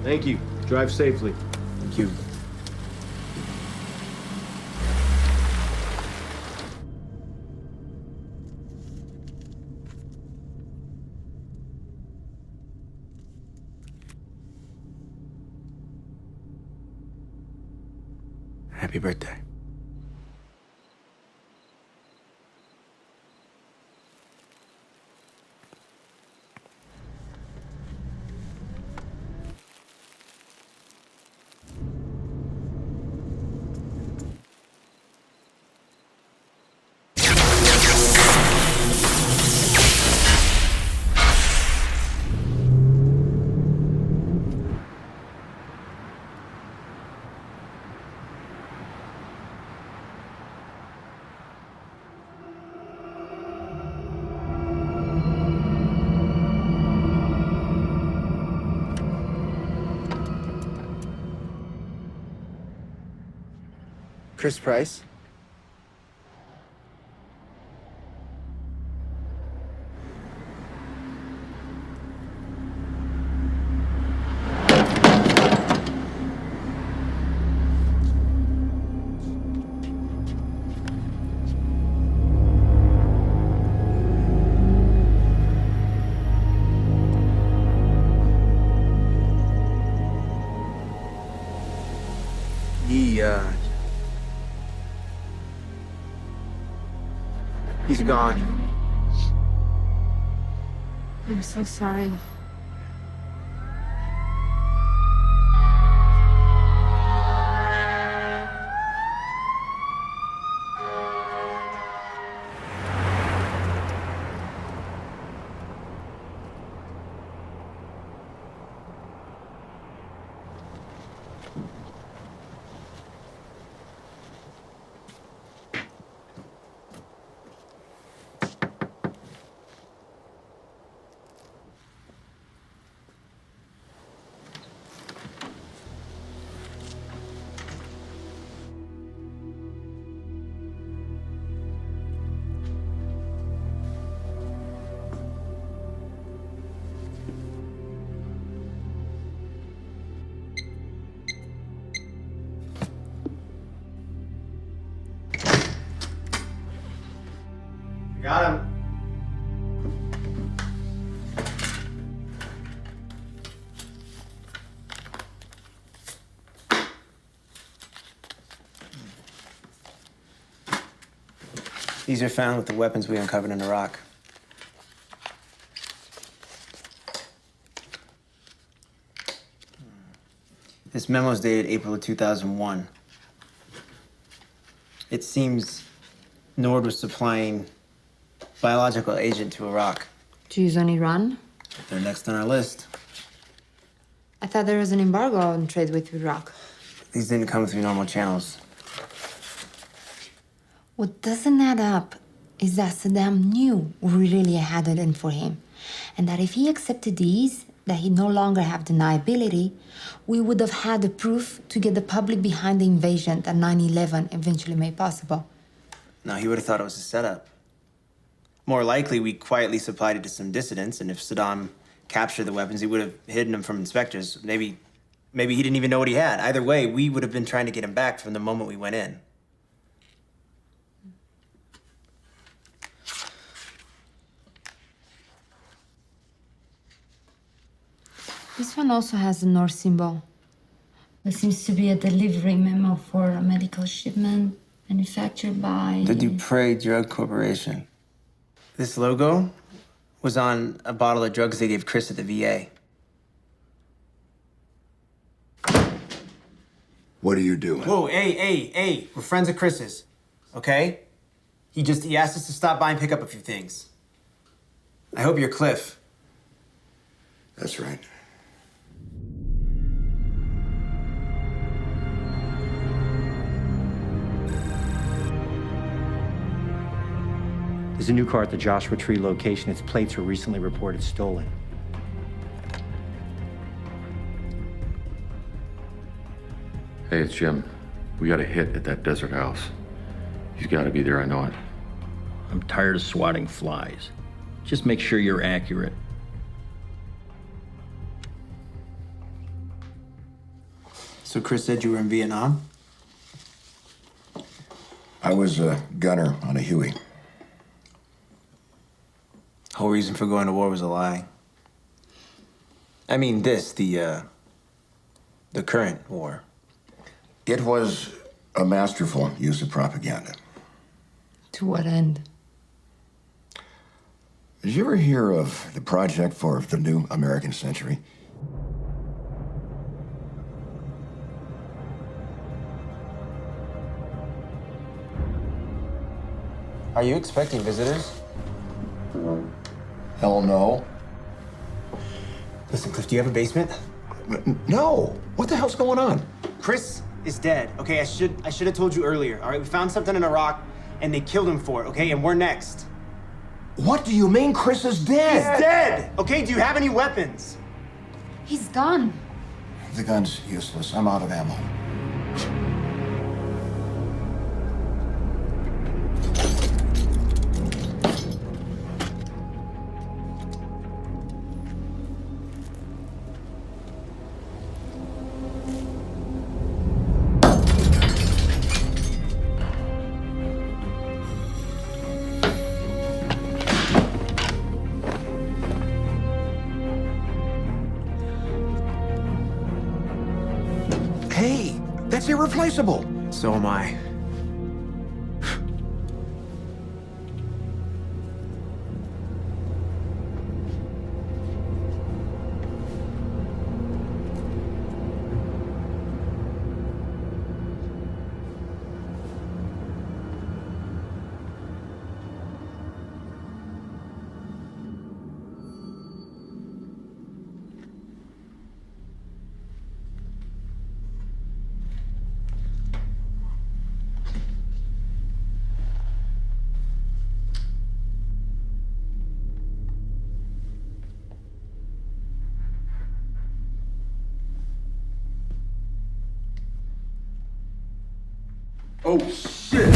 Thank you. Drive safely. Thank you. Happy birthday. Chris Price? He's gone. I'm so sorry. Got him. These are found with the weapons we uncovered in Iraq. This memo is dated April of 2001. It seems Nord was supplying biological agent to Iraq. To use on Iran? They're next on our list. I thought there was an embargo on trade with Iraq. These didn't come through normal channels. What doesn't add up is that Saddam knew we really had it in for him, and that if he accepted these, that he'd no longer have deniability, we would have had the proof to get the public behind the invasion that 9/11 eventually made possible. No, he would have thought it was a setup. More likely, we quietly supplied it to some dissidents, and if Saddam captured the weapons, he would have hidden them from inspectors. Maybe he didn't even know what he had. Either way, we would have been trying to get him back from the moment we went in. This one also has the North symbol. There seems to be a delivery memo for a medical shipment manufactured by... The Dupre Drug Corporation. This logo was on a bottle of drugs they gave Chris at the VA. What are you doing? Whoa, hey, we're friends of Chris's, okay? He asked us to stop by and pick up a few things. I hope you're Cliff. That's right. There's a new car at the Joshua Tree location. Its plates were recently reported stolen. Hey, it's Jim. We got a hit at that desert house. He's got to be there, I know it. I'm tired of swatting flies. Just make sure you're accurate. So Chris said you were in Vietnam? I was a gunner on a Huey. Whole reason for going to war was a lie. I mean the current war. It was A masterful use of propaganda. To what end? Did you ever hear of the project for the new American century? Are you expecting visitors? Hell no. Listen, Cliff, do you have a basement? No. What the hell's going on? Chris is dead, okay? I should have told you earlier, all right? We found something in a rock, and they killed him for it, okay? And we're next. What do you mean Chris is dead? He's dead! Okay, do you have any weapons? He's gone. The gun's useless. I'm out of ammo. Hey, that's irreplaceable. So am I. Oh, shit!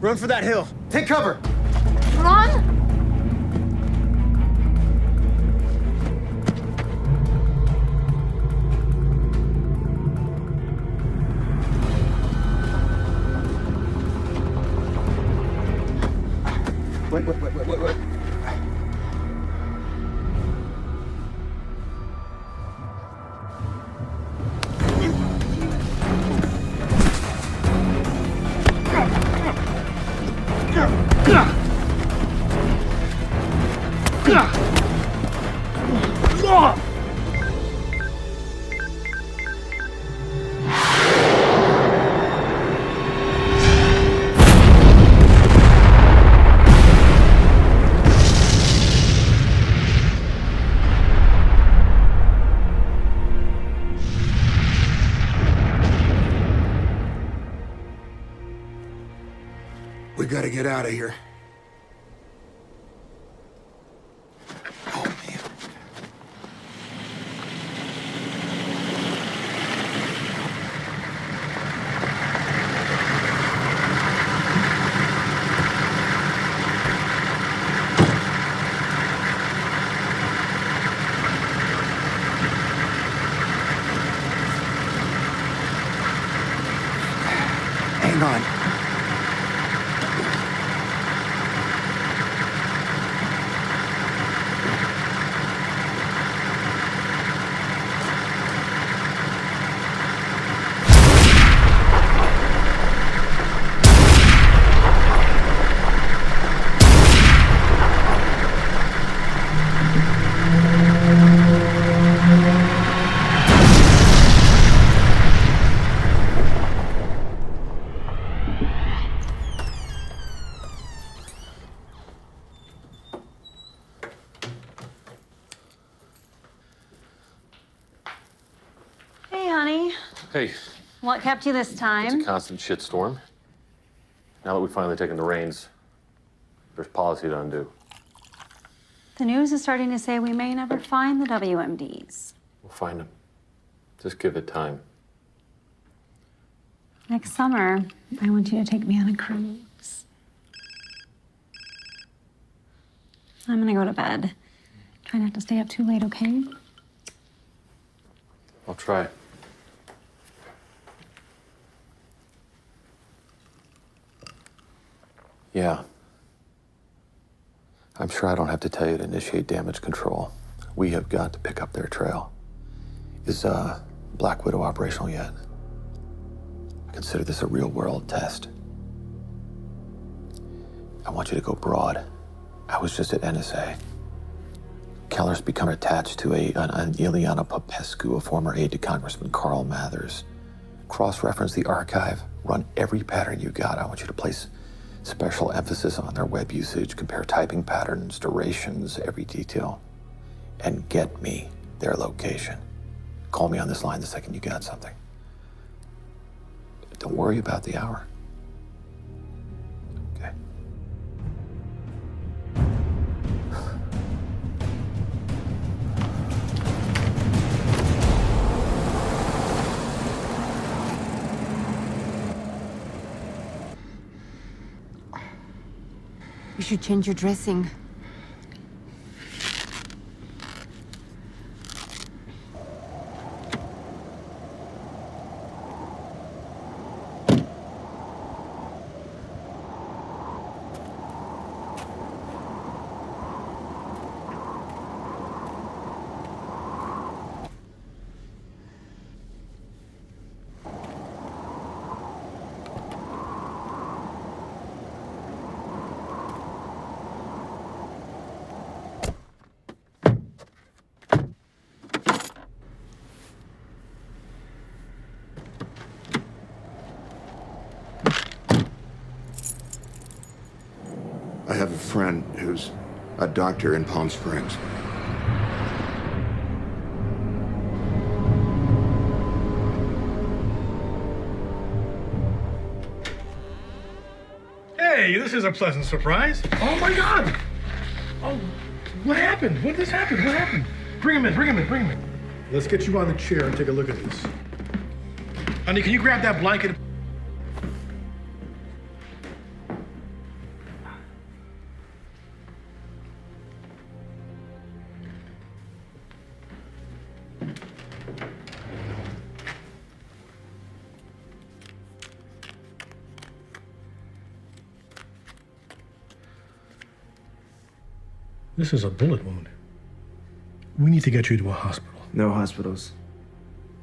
Run for that hill. Take cover. Run! Wait. We gotta get out of here. Oh, man. Hang on. Hey, What kept you this it's time? a constant shitstorm. Now that we've finally taken the reins, there's policy to undo. The news is starting to say we may never find the WMDs. We'll find them. Just give it time. Next summer, I want you to take me on a cruise. I'm gonna go to bed. Try not to stay up too late, okay? I'll try. Yeah. I'm sure I don't have to tell you to initiate damage control. We have got to pick up their trail. Is Black Widow operational yet? I consider this a real-world test. I want you to go broad. I was just at NSA. Keller's become attached to an Ileana Popescu, a former aide to Congressman Carl Mathers. Cross-reference the archive, run every pattern you got. I want you to place special emphasis on their web usage, compare typing patterns, durations, every detail, and get me their location. Call me on this line the second you got something. Don't worry about the hour. Okay. You should change your dressing. I have a friend who's a doctor in Palm Springs. Hey, this is a pleasant surprise. Oh my God! Oh, what happened? What just happened? What happened? Bring him in, bring him in, bring him in. Let's get you on the chair and take a look at this. Honey, can you grab that blanket? This is a bullet wound. We need to get you to a hospital. No hospitals.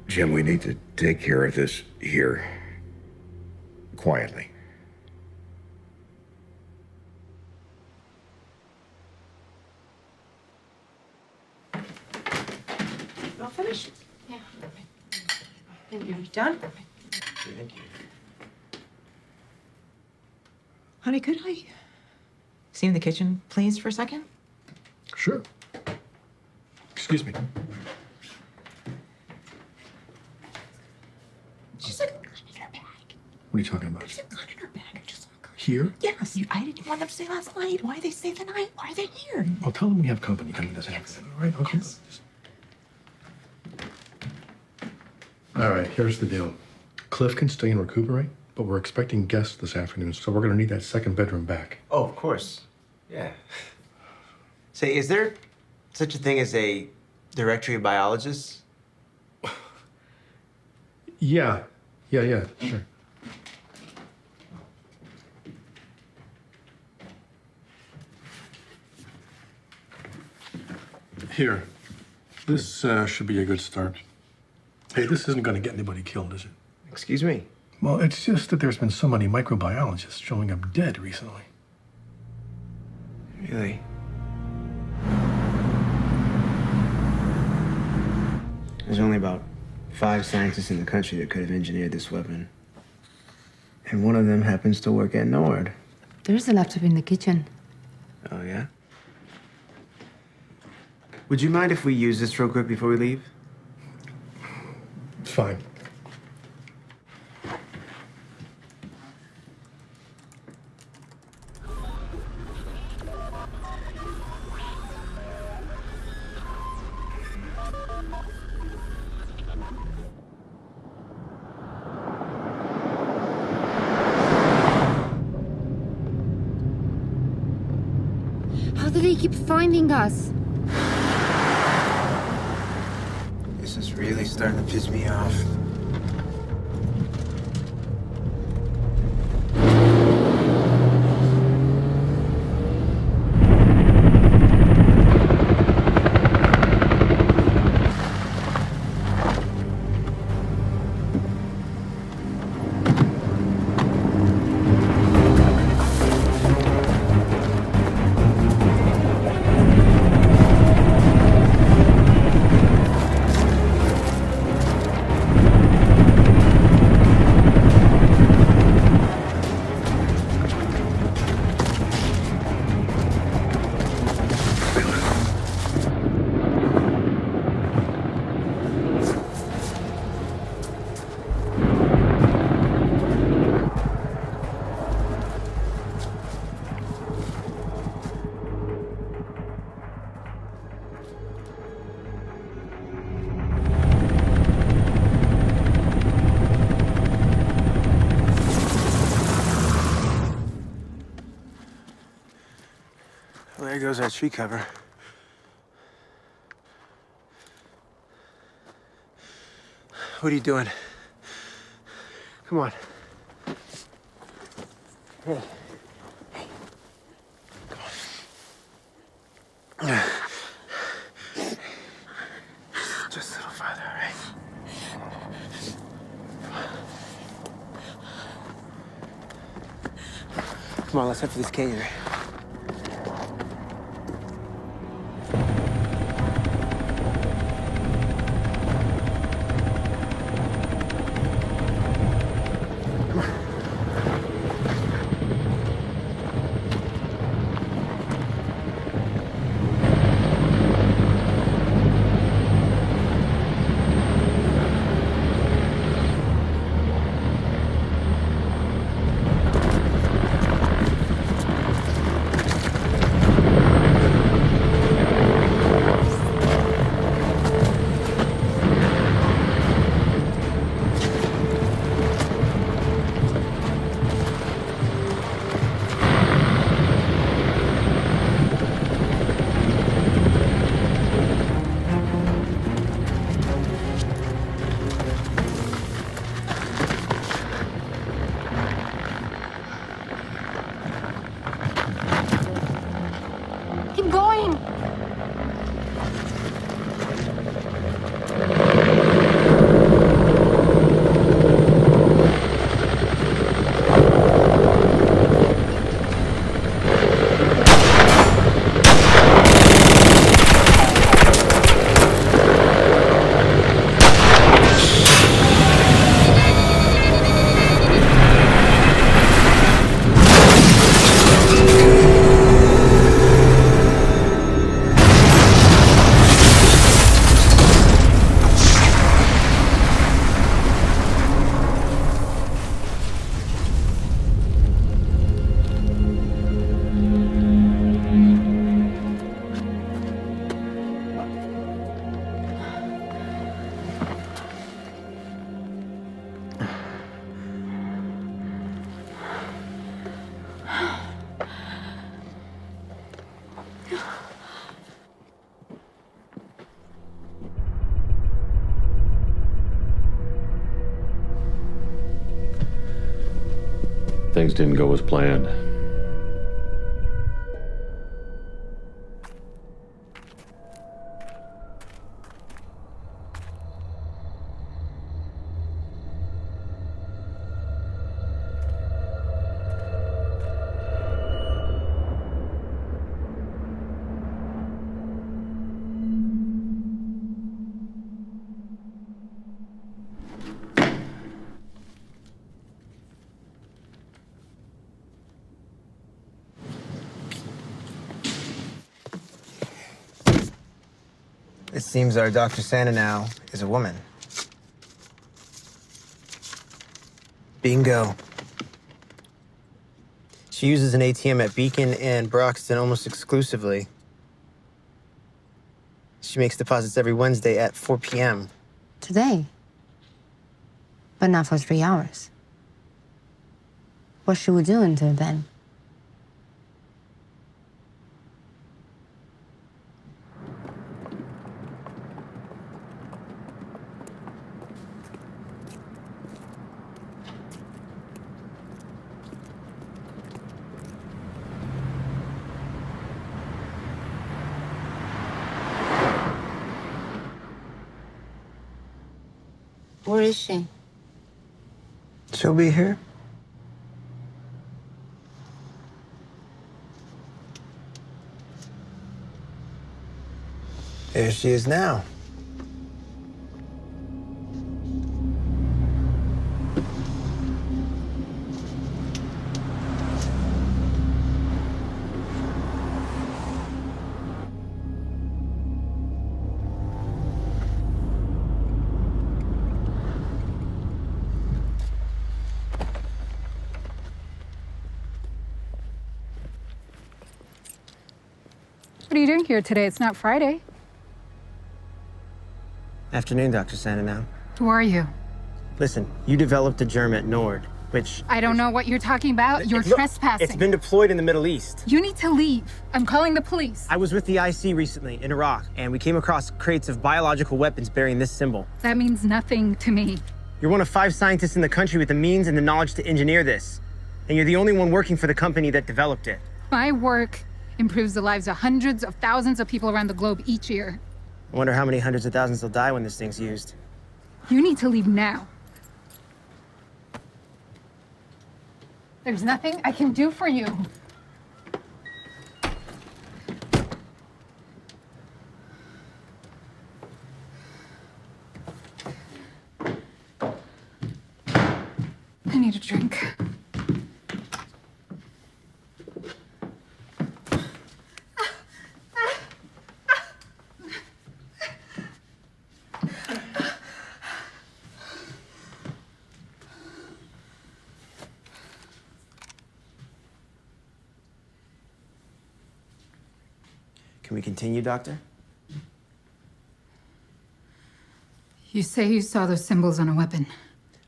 Jim, we need to take care of this here. Quietly. All finished? Yeah. Thank you. Done? Thank you. Honey, could I see in the kitchen, please, for a second? Sure. Excuse me. She's like, in her bag. What are you talking about? There's a gun in her bag. I just saw a gun. Here? Yes. I didn't want them to stay last night. Why did they stay the night? Why are they here? I'll tell them we have company coming this afternoon, all right? Okay. Yes. All right, here's the deal. Cliff can stay and recuperate, but we're expecting guests this afternoon, so we're gonna need that second bedroom back. Oh, of course. Yeah. Say, is there such a thing as a directory of biologists? Yeah, sure. Here, this should be a good start. Hey, this isn't going to get anybody killed, is it? Excuse me? Well, it's just that there's been so many microbiologists showing up dead recently. Really? There's only about 5 scientists in the country that could have engineered this weapon. And one of them happens to work at NORD. There's a laptop in the kitchen. Oh, yeah? Would you mind if we use this real quick before we leave? It's fine. do they keep finding us? This is really starting to piss me off. There goes our tree cover. What are you doing? Come on. Hey. Hey. Come on. Just a little farther, all right? Come on, let's head for this canyon. Keep going! Things didn't go as planned. It seems our Dr. Santa now is a woman. Bingo. She uses an ATM at Beacon and Broxton almost exclusively. She makes deposits every Wednesday at 4 p.m. Today? But not for 3 hours. What should we do until then? Where is she? She'll be here. There she is now. What are you doing here today? It's not Friday. Afternoon, Dr. Sandow. Who are you? Listen, you developed a germ at Nord, which... I don't know what you're talking about. You're Look, trespassing. It's been deployed in the Middle East. You need to leave. I'm calling the police. I was with the IC recently in Iraq, and we came across crates of biological weapons bearing this symbol. That means nothing to me. You're one of 5 scientists in the country with the means and the knowledge to engineer this. And you're the only one working for the company that developed it. My work improves the lives of hundreds of thousands of people around the globe each year. I wonder how many hundreds of thousands will die when this thing's used. You need to leave now. There's nothing I can do for you. I need a drink. Can we continue, Doctor? You say you saw those symbols on a weapon.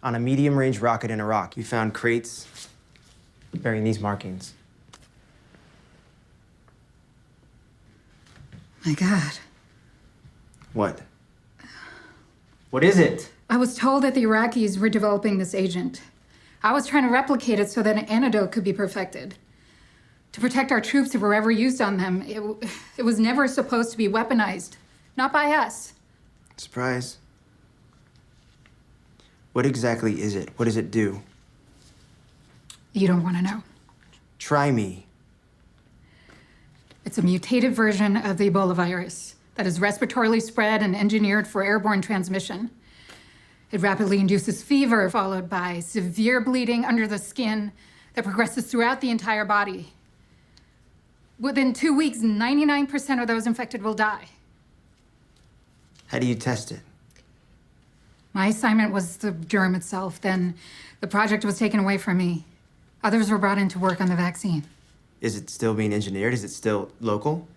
On a medium-range rocket in Iraq, we found crates bearing these markings. My God. What? What is it? I was told that the Iraqis were developing this agent. I was trying to replicate it so that an antidote could be perfected. To protect our troops if it were ever used on them. It was never supposed to be weaponized. Not by us. Surprise. What exactly is it? What does it do? You don't want to know. Try me. It's a mutated version of the Ebola virus that is respiratorily spread and engineered for airborne transmission. It rapidly induces fever, followed by severe bleeding under the skin that progresses throughout the entire body. Within 2 weeks, 99% of those infected will die. How do you test it? My assignment was the germ itself. Then the project was taken away from me. Others were brought in to work on the vaccine. Is it still being engineered? Is it still local?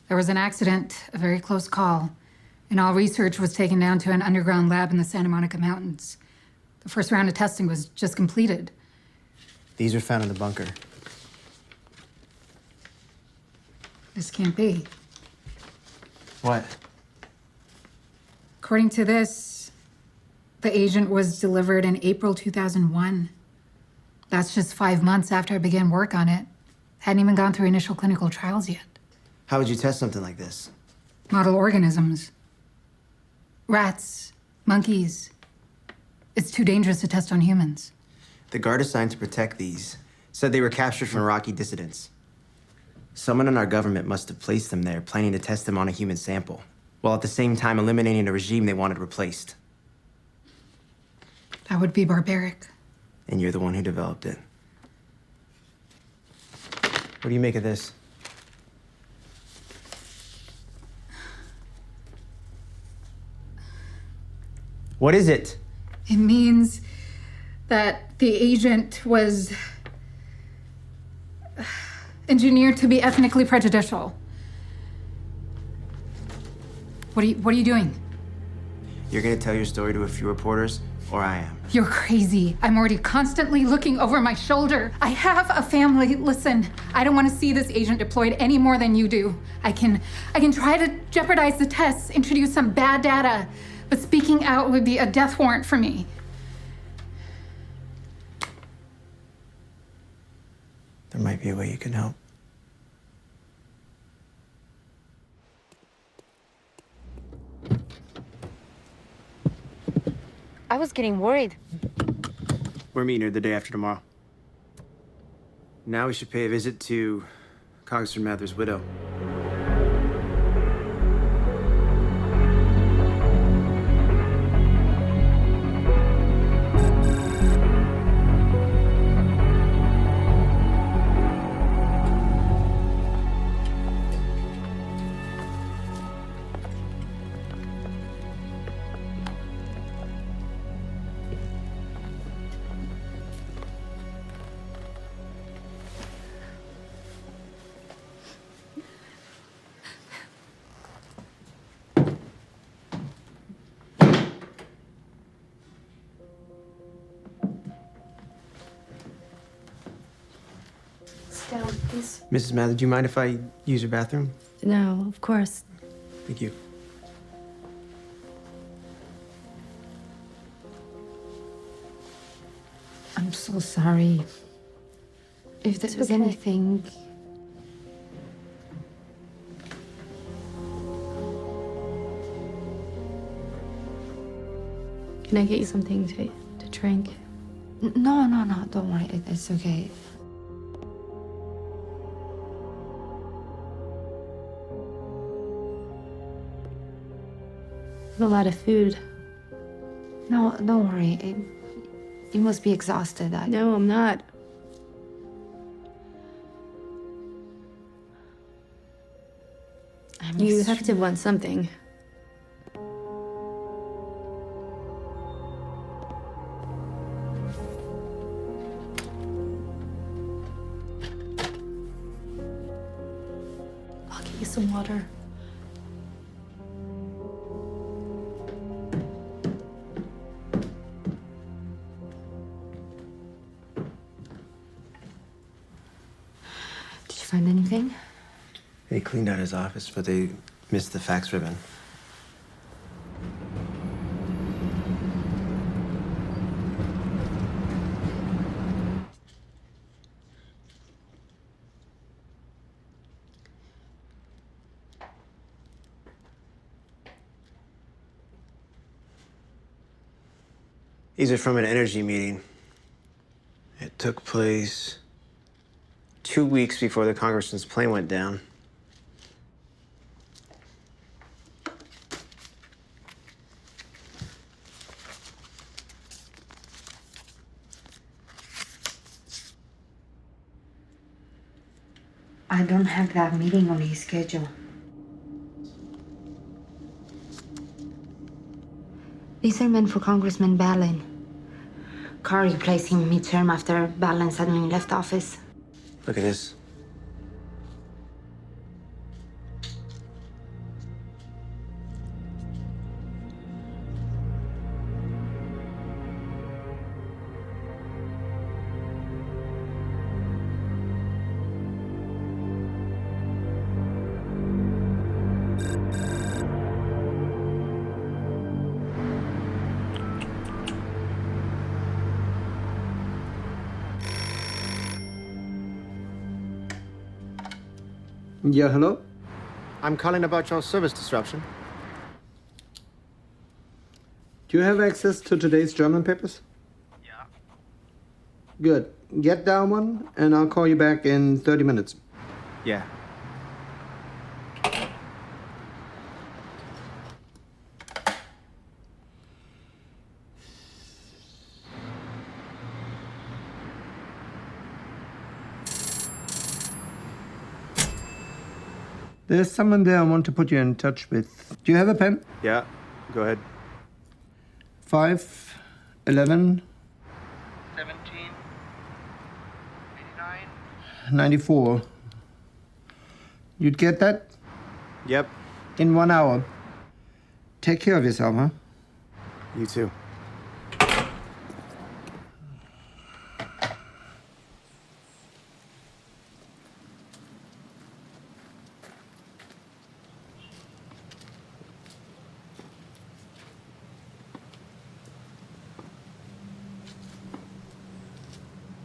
There was an accident, a very close call, and all research was taken down to an underground lab in the Santa Monica Mountains. The first round of testing was just completed. These were found in the bunker. This can't be. What? According to this, the agent was delivered in April 2001. That's just 5 months after I began work on it. Hadn't even gone through initial clinical trials yet. How would you test something like this? Model organisms. Rats, monkeys. It's too dangerous to test on humans. The guard assigned to protect these said they were captured from Iraqi dissidents. Someone in our government must have placed them there, planning to test them on a human sample, while at the same time eliminating a regime they wanted replaced. That would be barbaric. And you're the one who developed it. What do you make of this? What is it? It means that the agent was engineered to be ethnically prejudicial. What are you doing? You're gonna tell your story to a few reporters, or I am. You're crazy. I'm already constantly looking over my shoulder. I have a family. Listen, I don't want to see this agent deployed any more than you do. I can try to jeopardize the tests, introduce some bad data, but speaking out would be a death warrant for me. There might be a way you can help. was getting worried. We're meeting her the day after tomorrow. Now we should pay a visit to Congressman Mather's widow. Down, please. Mrs. Mather, do you mind if I use your bathroom? No, of course. Thank you. I'm so sorry. If there was anything... Can I get you something to drink? No, don't worry. It's okay. A lot of food. No, don't worry. You must be exhausted. No, I'm not. You have to want something. I'll get you some water. Find anything? They cleaned out his office, but they missed the fax ribbon. These are from an energy meeting. It took place 2 weeks before the congressman's plane went down. I don't have that meeting on his schedule. These are meant for Congressman Balin. Carr replaced him midterm after Balin suddenly left office. Look at this. Yeah, hello? I'm calling about your service disruption. Do you have access to today's German papers? Yeah. Good. Get down one, and I'll call you back in 30 minutes. Yeah. There's someone there I want to put you in touch with. Do you have a pen? Yeah, go ahead. 5, 11, 17, 89. 94. You'd get that? Yep. In 1 hour. Take care of yourself, huh? You too.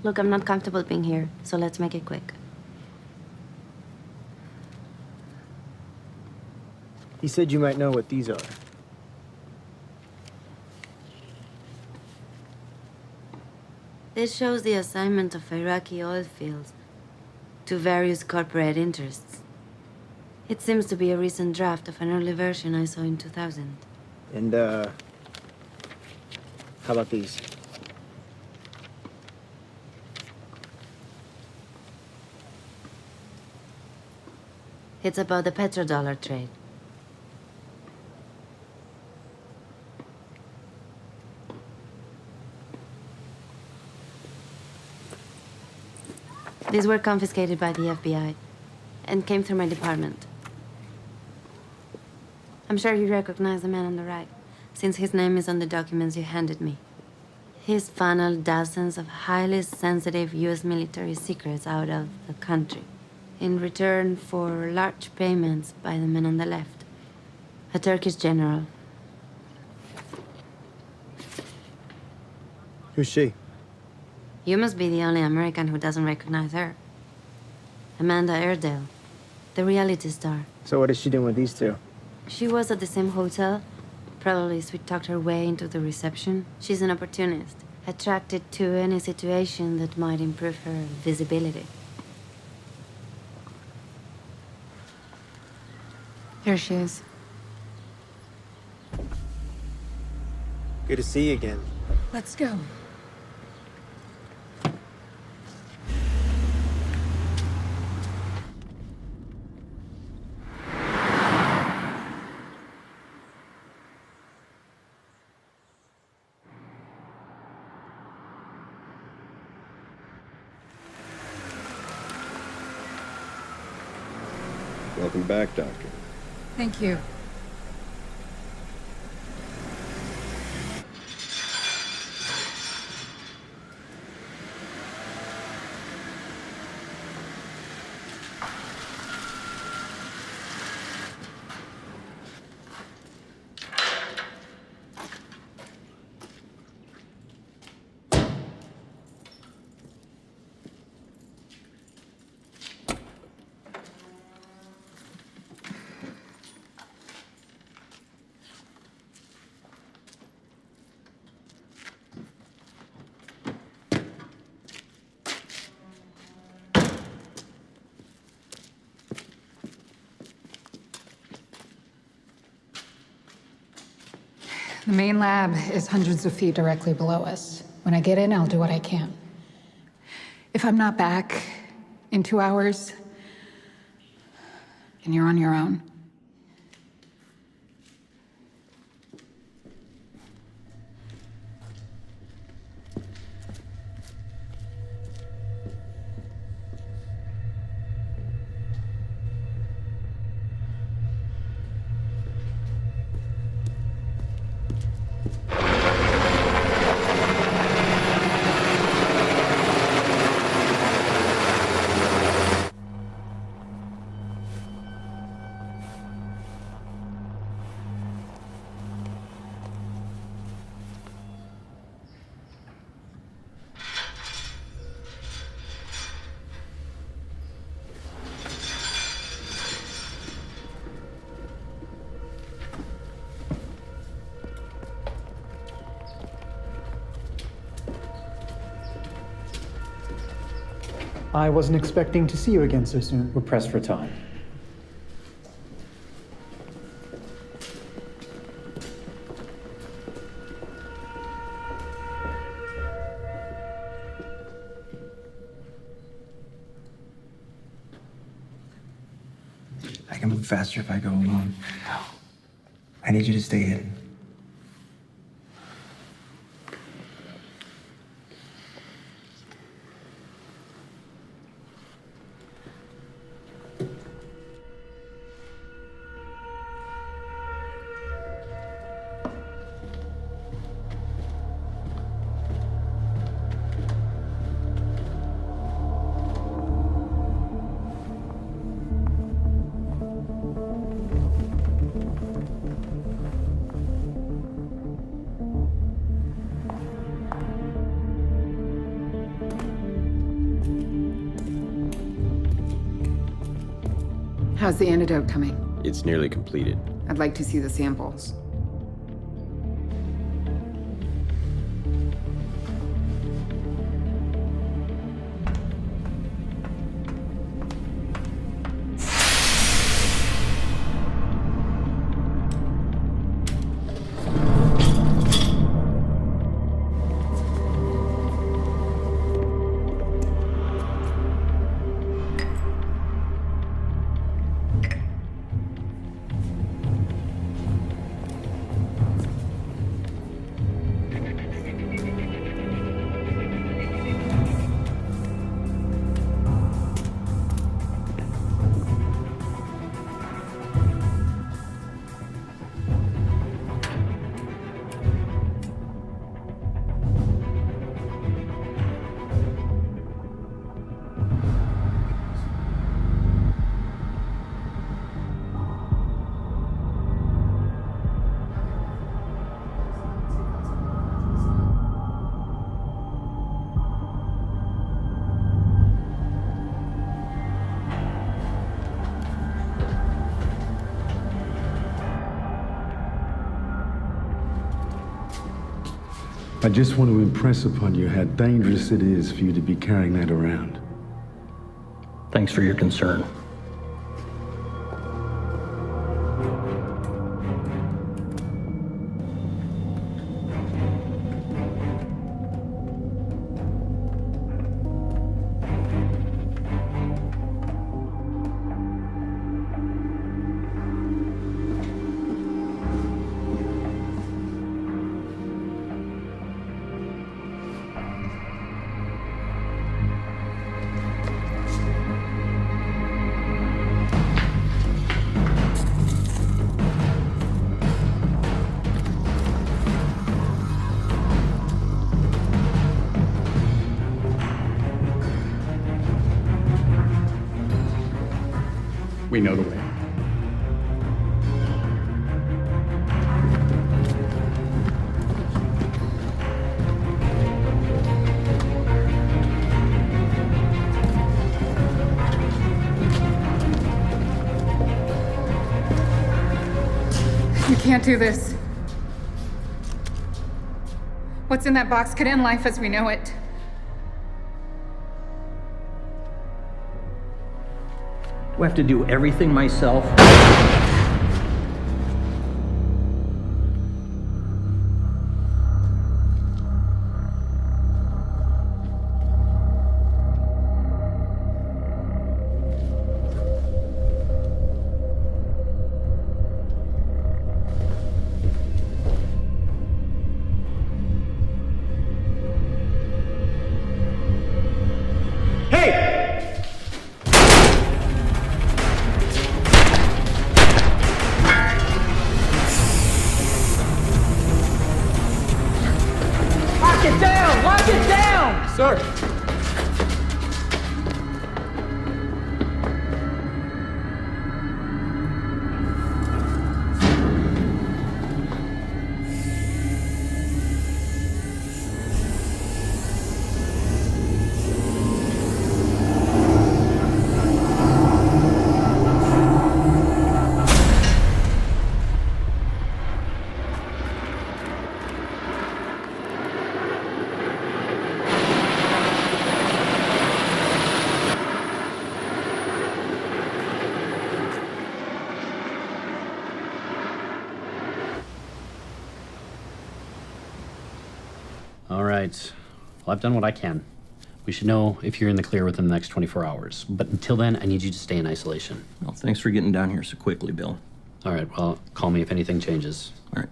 Look, I'm not comfortable being here, so let's make it quick. He said you might know what these are. This shows the assignment of Iraqi oil fields to various corporate interests. It seems to be a recent draft of an early version I saw in 2000. And, how about these? It's about the petrodollar trade. These were confiscated by the FBI and came through my department. I'm sure you recognize the man on the right, since his name is on the documents you handed me. He's funneled dozens of highly sensitive US military secrets out of the country in return for large payments by the man on the left, a Turkish general. Who's she? You must be the only American who doesn't recognize her. Amanda Airedale, the reality star. So what is she doing with these two? She was at the same hotel. Probably sweet-talked her way into the reception. She's an opportunist, attracted to any situation that might improve her visibility. There she is. Good to see you again. Let's go. Welcome back, Doctor. Thank you. The main lab is hundreds of feet directly below us. When I get in, I'll do what I can. If I'm not back in 2 hours, then you're on your own. I wasn't expecting to see you again so soon. We're pressed for time. I can move faster if I go alone. I need you to stay hidden. How's the antidote coming? It's nearly completed. I'd like to see the samples. I just want to impress upon you how dangerous it is for you to be carrying that around. Thanks for your concern. We know the way. You can't do this. What's in that box could end life as we know it. Do I have to do everything myself? Sir! All right. Well, I've done what I can. We should know if you're in the clear within the next 24 hours. But until then, I need you to stay in isolation. Well, thanks for getting down here so quickly, Bill. All right. Well, call me if anything changes. All right.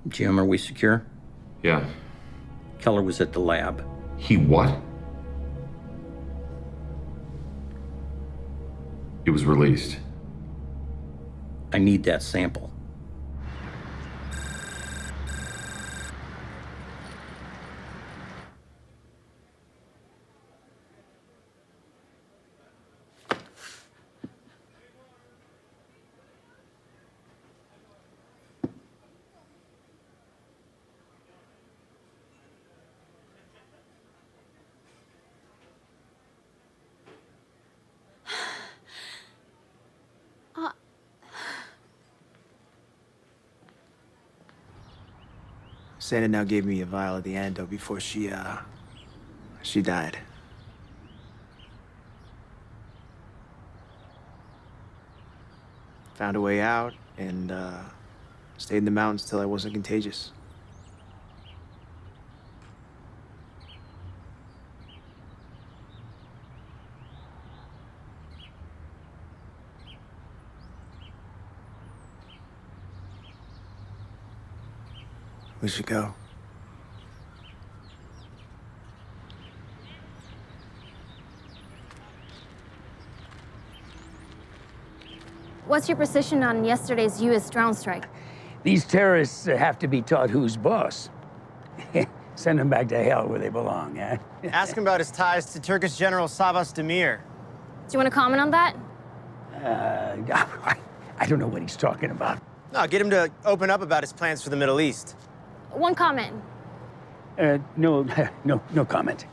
Jim, are we secure? Yeah. Keller was at the lab. He what? It was released. I need that sample. Santa now gave me a vial at the antidote before she died. Found a way out and stayed in the mountains till I wasn't contagious. We should go. What's your position on yesterday's U.S. drone strike? These terrorists have to be taught who's boss. Send them back to hell where they belong, eh? Ask him about his ties to Turkish General Savas Demir. Do you want to comment on that? I don't know what he's talking about. No, get him to open up about his plans for the Middle East. One comment. No comment.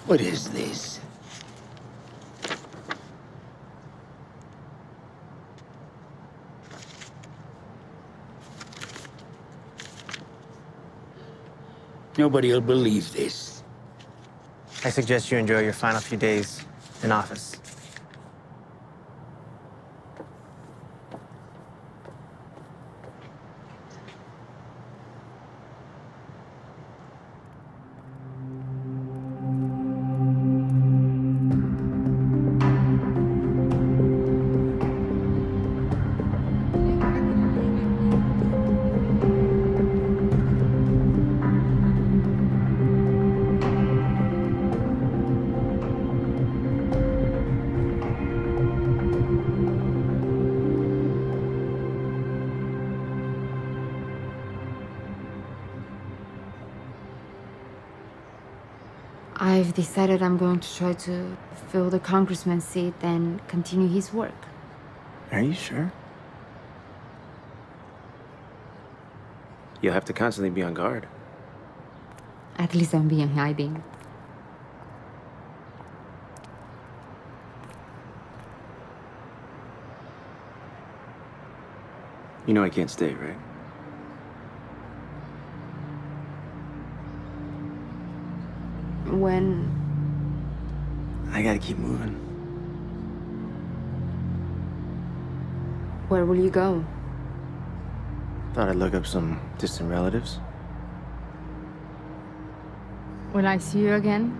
What is this? Nobody will believe this. I suggest you enjoy your final few days in office. I've decided I'm going to try to fill the congressman's seat and continue his work. Are you sure? You'll have to constantly be on guard. At least I'm being hiding. You know I can't stay, right? When I gotta keep moving. where will you go? Thought I'd look up some distant relatives. Will I see you again?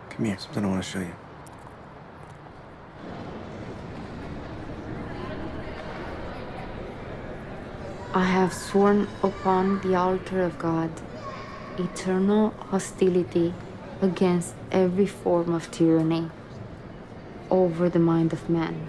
Come here, something I want to show you. I have sworn upon the altar of God eternal hostility against every form of tyranny over the mind of man.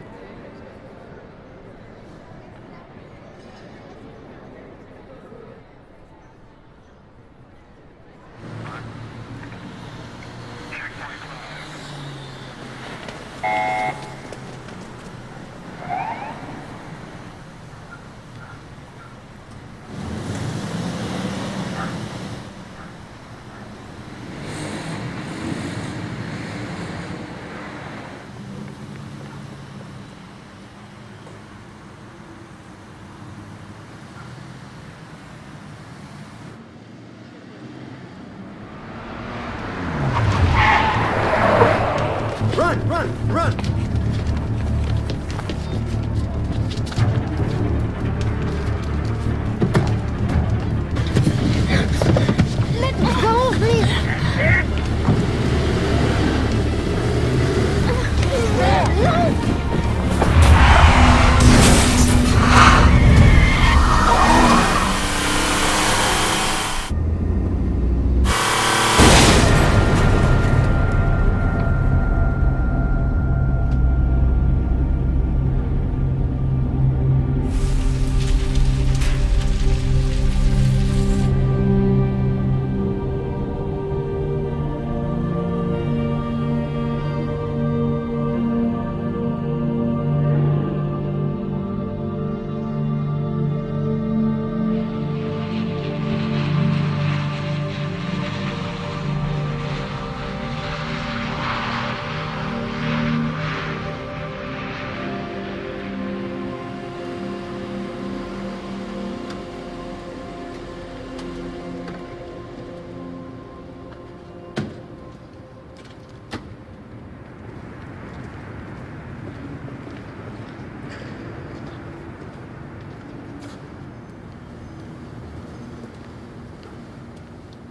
Run, run, run! Let me go, please. No!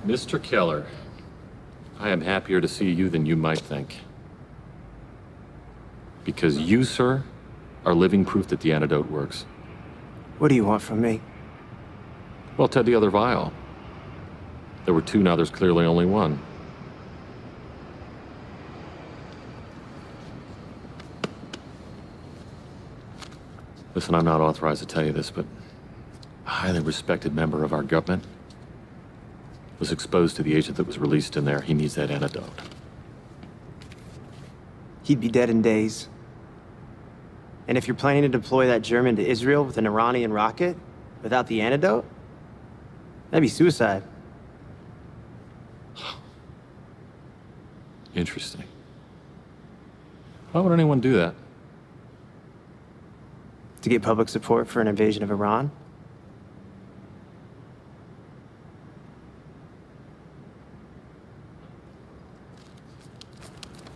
Mr. Keller, I am happier to see you than you might think. Because you, sir, are living proof that the antidote works. What do you want from me? Well, Ted, the other vial. There were two, now there's clearly only one. Listen, I'm not authorized to tell you this, but a highly respected member of our government was exposed to the agent that was released in there. He needs that antidote. he'd be dead in days. And if you're planning to deploy that German to Israel with an Iranian rocket, without the antidote, that'd be suicide. Interesting. Why would anyone do that? To get public support for an invasion of Iran?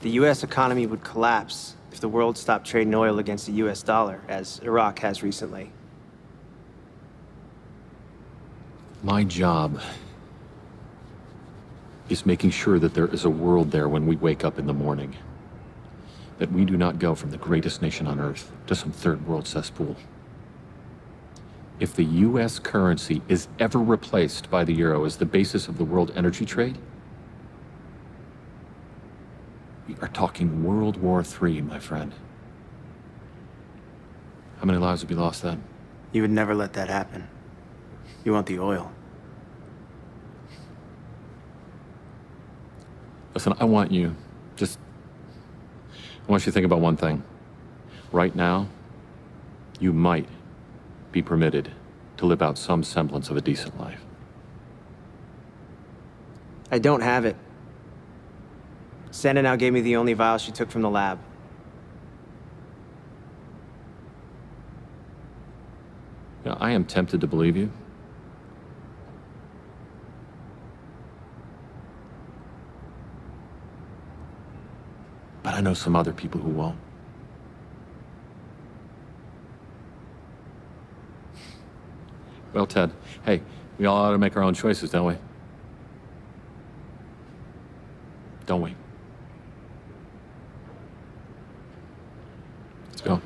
The US economy would collapse if the world stopped trading oil against the US dollar, as Iraq has recently. My job is making sure that there is a world there when we wake up in the morning. That we do not go from the greatest nation on earth to some third world cesspool. If the US currency is ever replaced by the euro as the basis of the world energy trade, we are talking World War III, my friend. How many lives would be lost then? You would never let that happen. You want the oil. Listen, I want you to think about one thing. Right now, you might be permitted to live out some semblance of a decent life. I don't have it. Santa now gave me the only vial she took from the lab. You know, I am tempted to believe you. But I know some other people who won't. Well, Ted, hey, we all ought to make our own choices, don't we? Don't we? Let's go.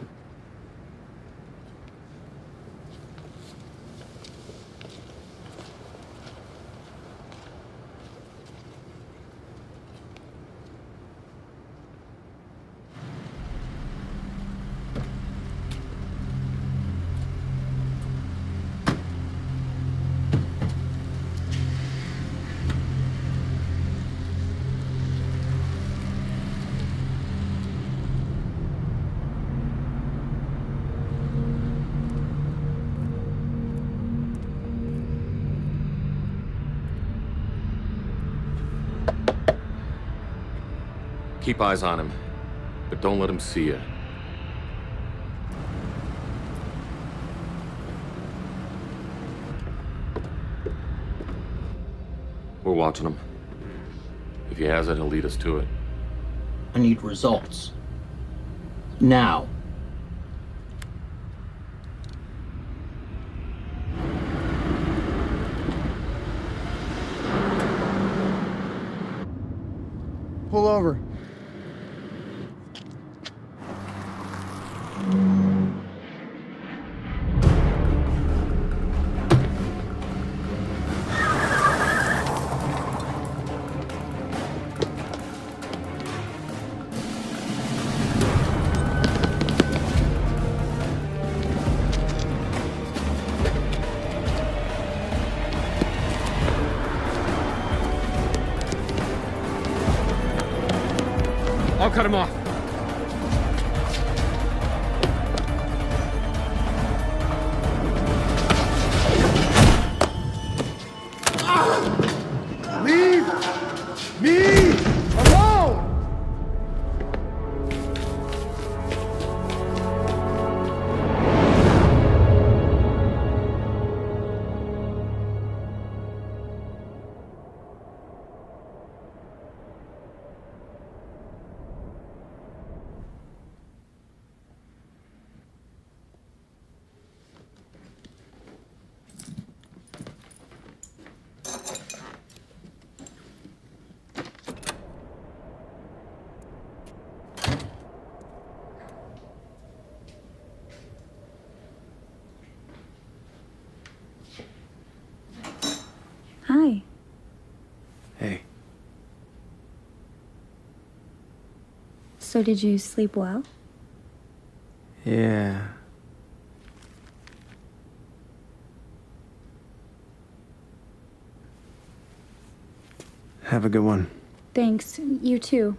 Keep eyes on him, but don't let him see you. We're watching him. If he has it, he'll lead us to it. I need results. Now. Pull over. I'll cut him off. Leave me alone! Hi. Hey. So did you sleep well? Yeah. Have a good one. Thanks. You too.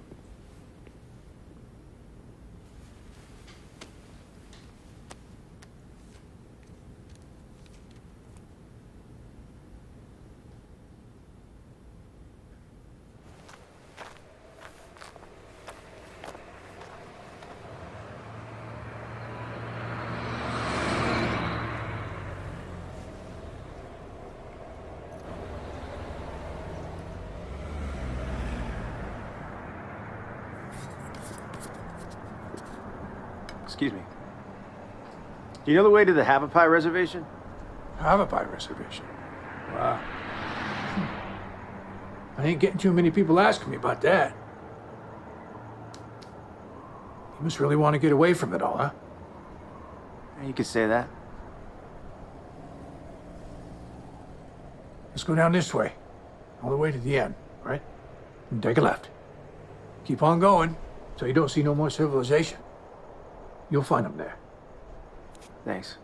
Excuse me. Do you know the way to the Havapie Reservation? Havapie Reservation? Wow. I ain't getting too many people asking me about that. You must really want to get away from it all, huh? You could say that. Let's go down this way, all the way to the end, right? And take a left. Keep on going, so you don't see no more civilization. You'll find them there. Thanks.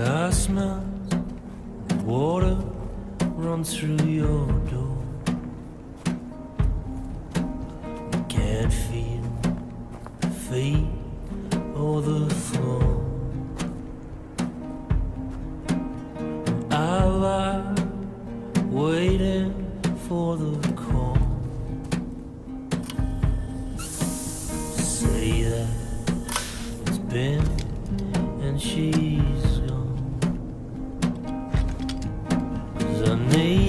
I smell water run through your door. You can't feel feet or the floor. I lie waiting for the call. Say that it's been and she's gone. 'Cause I need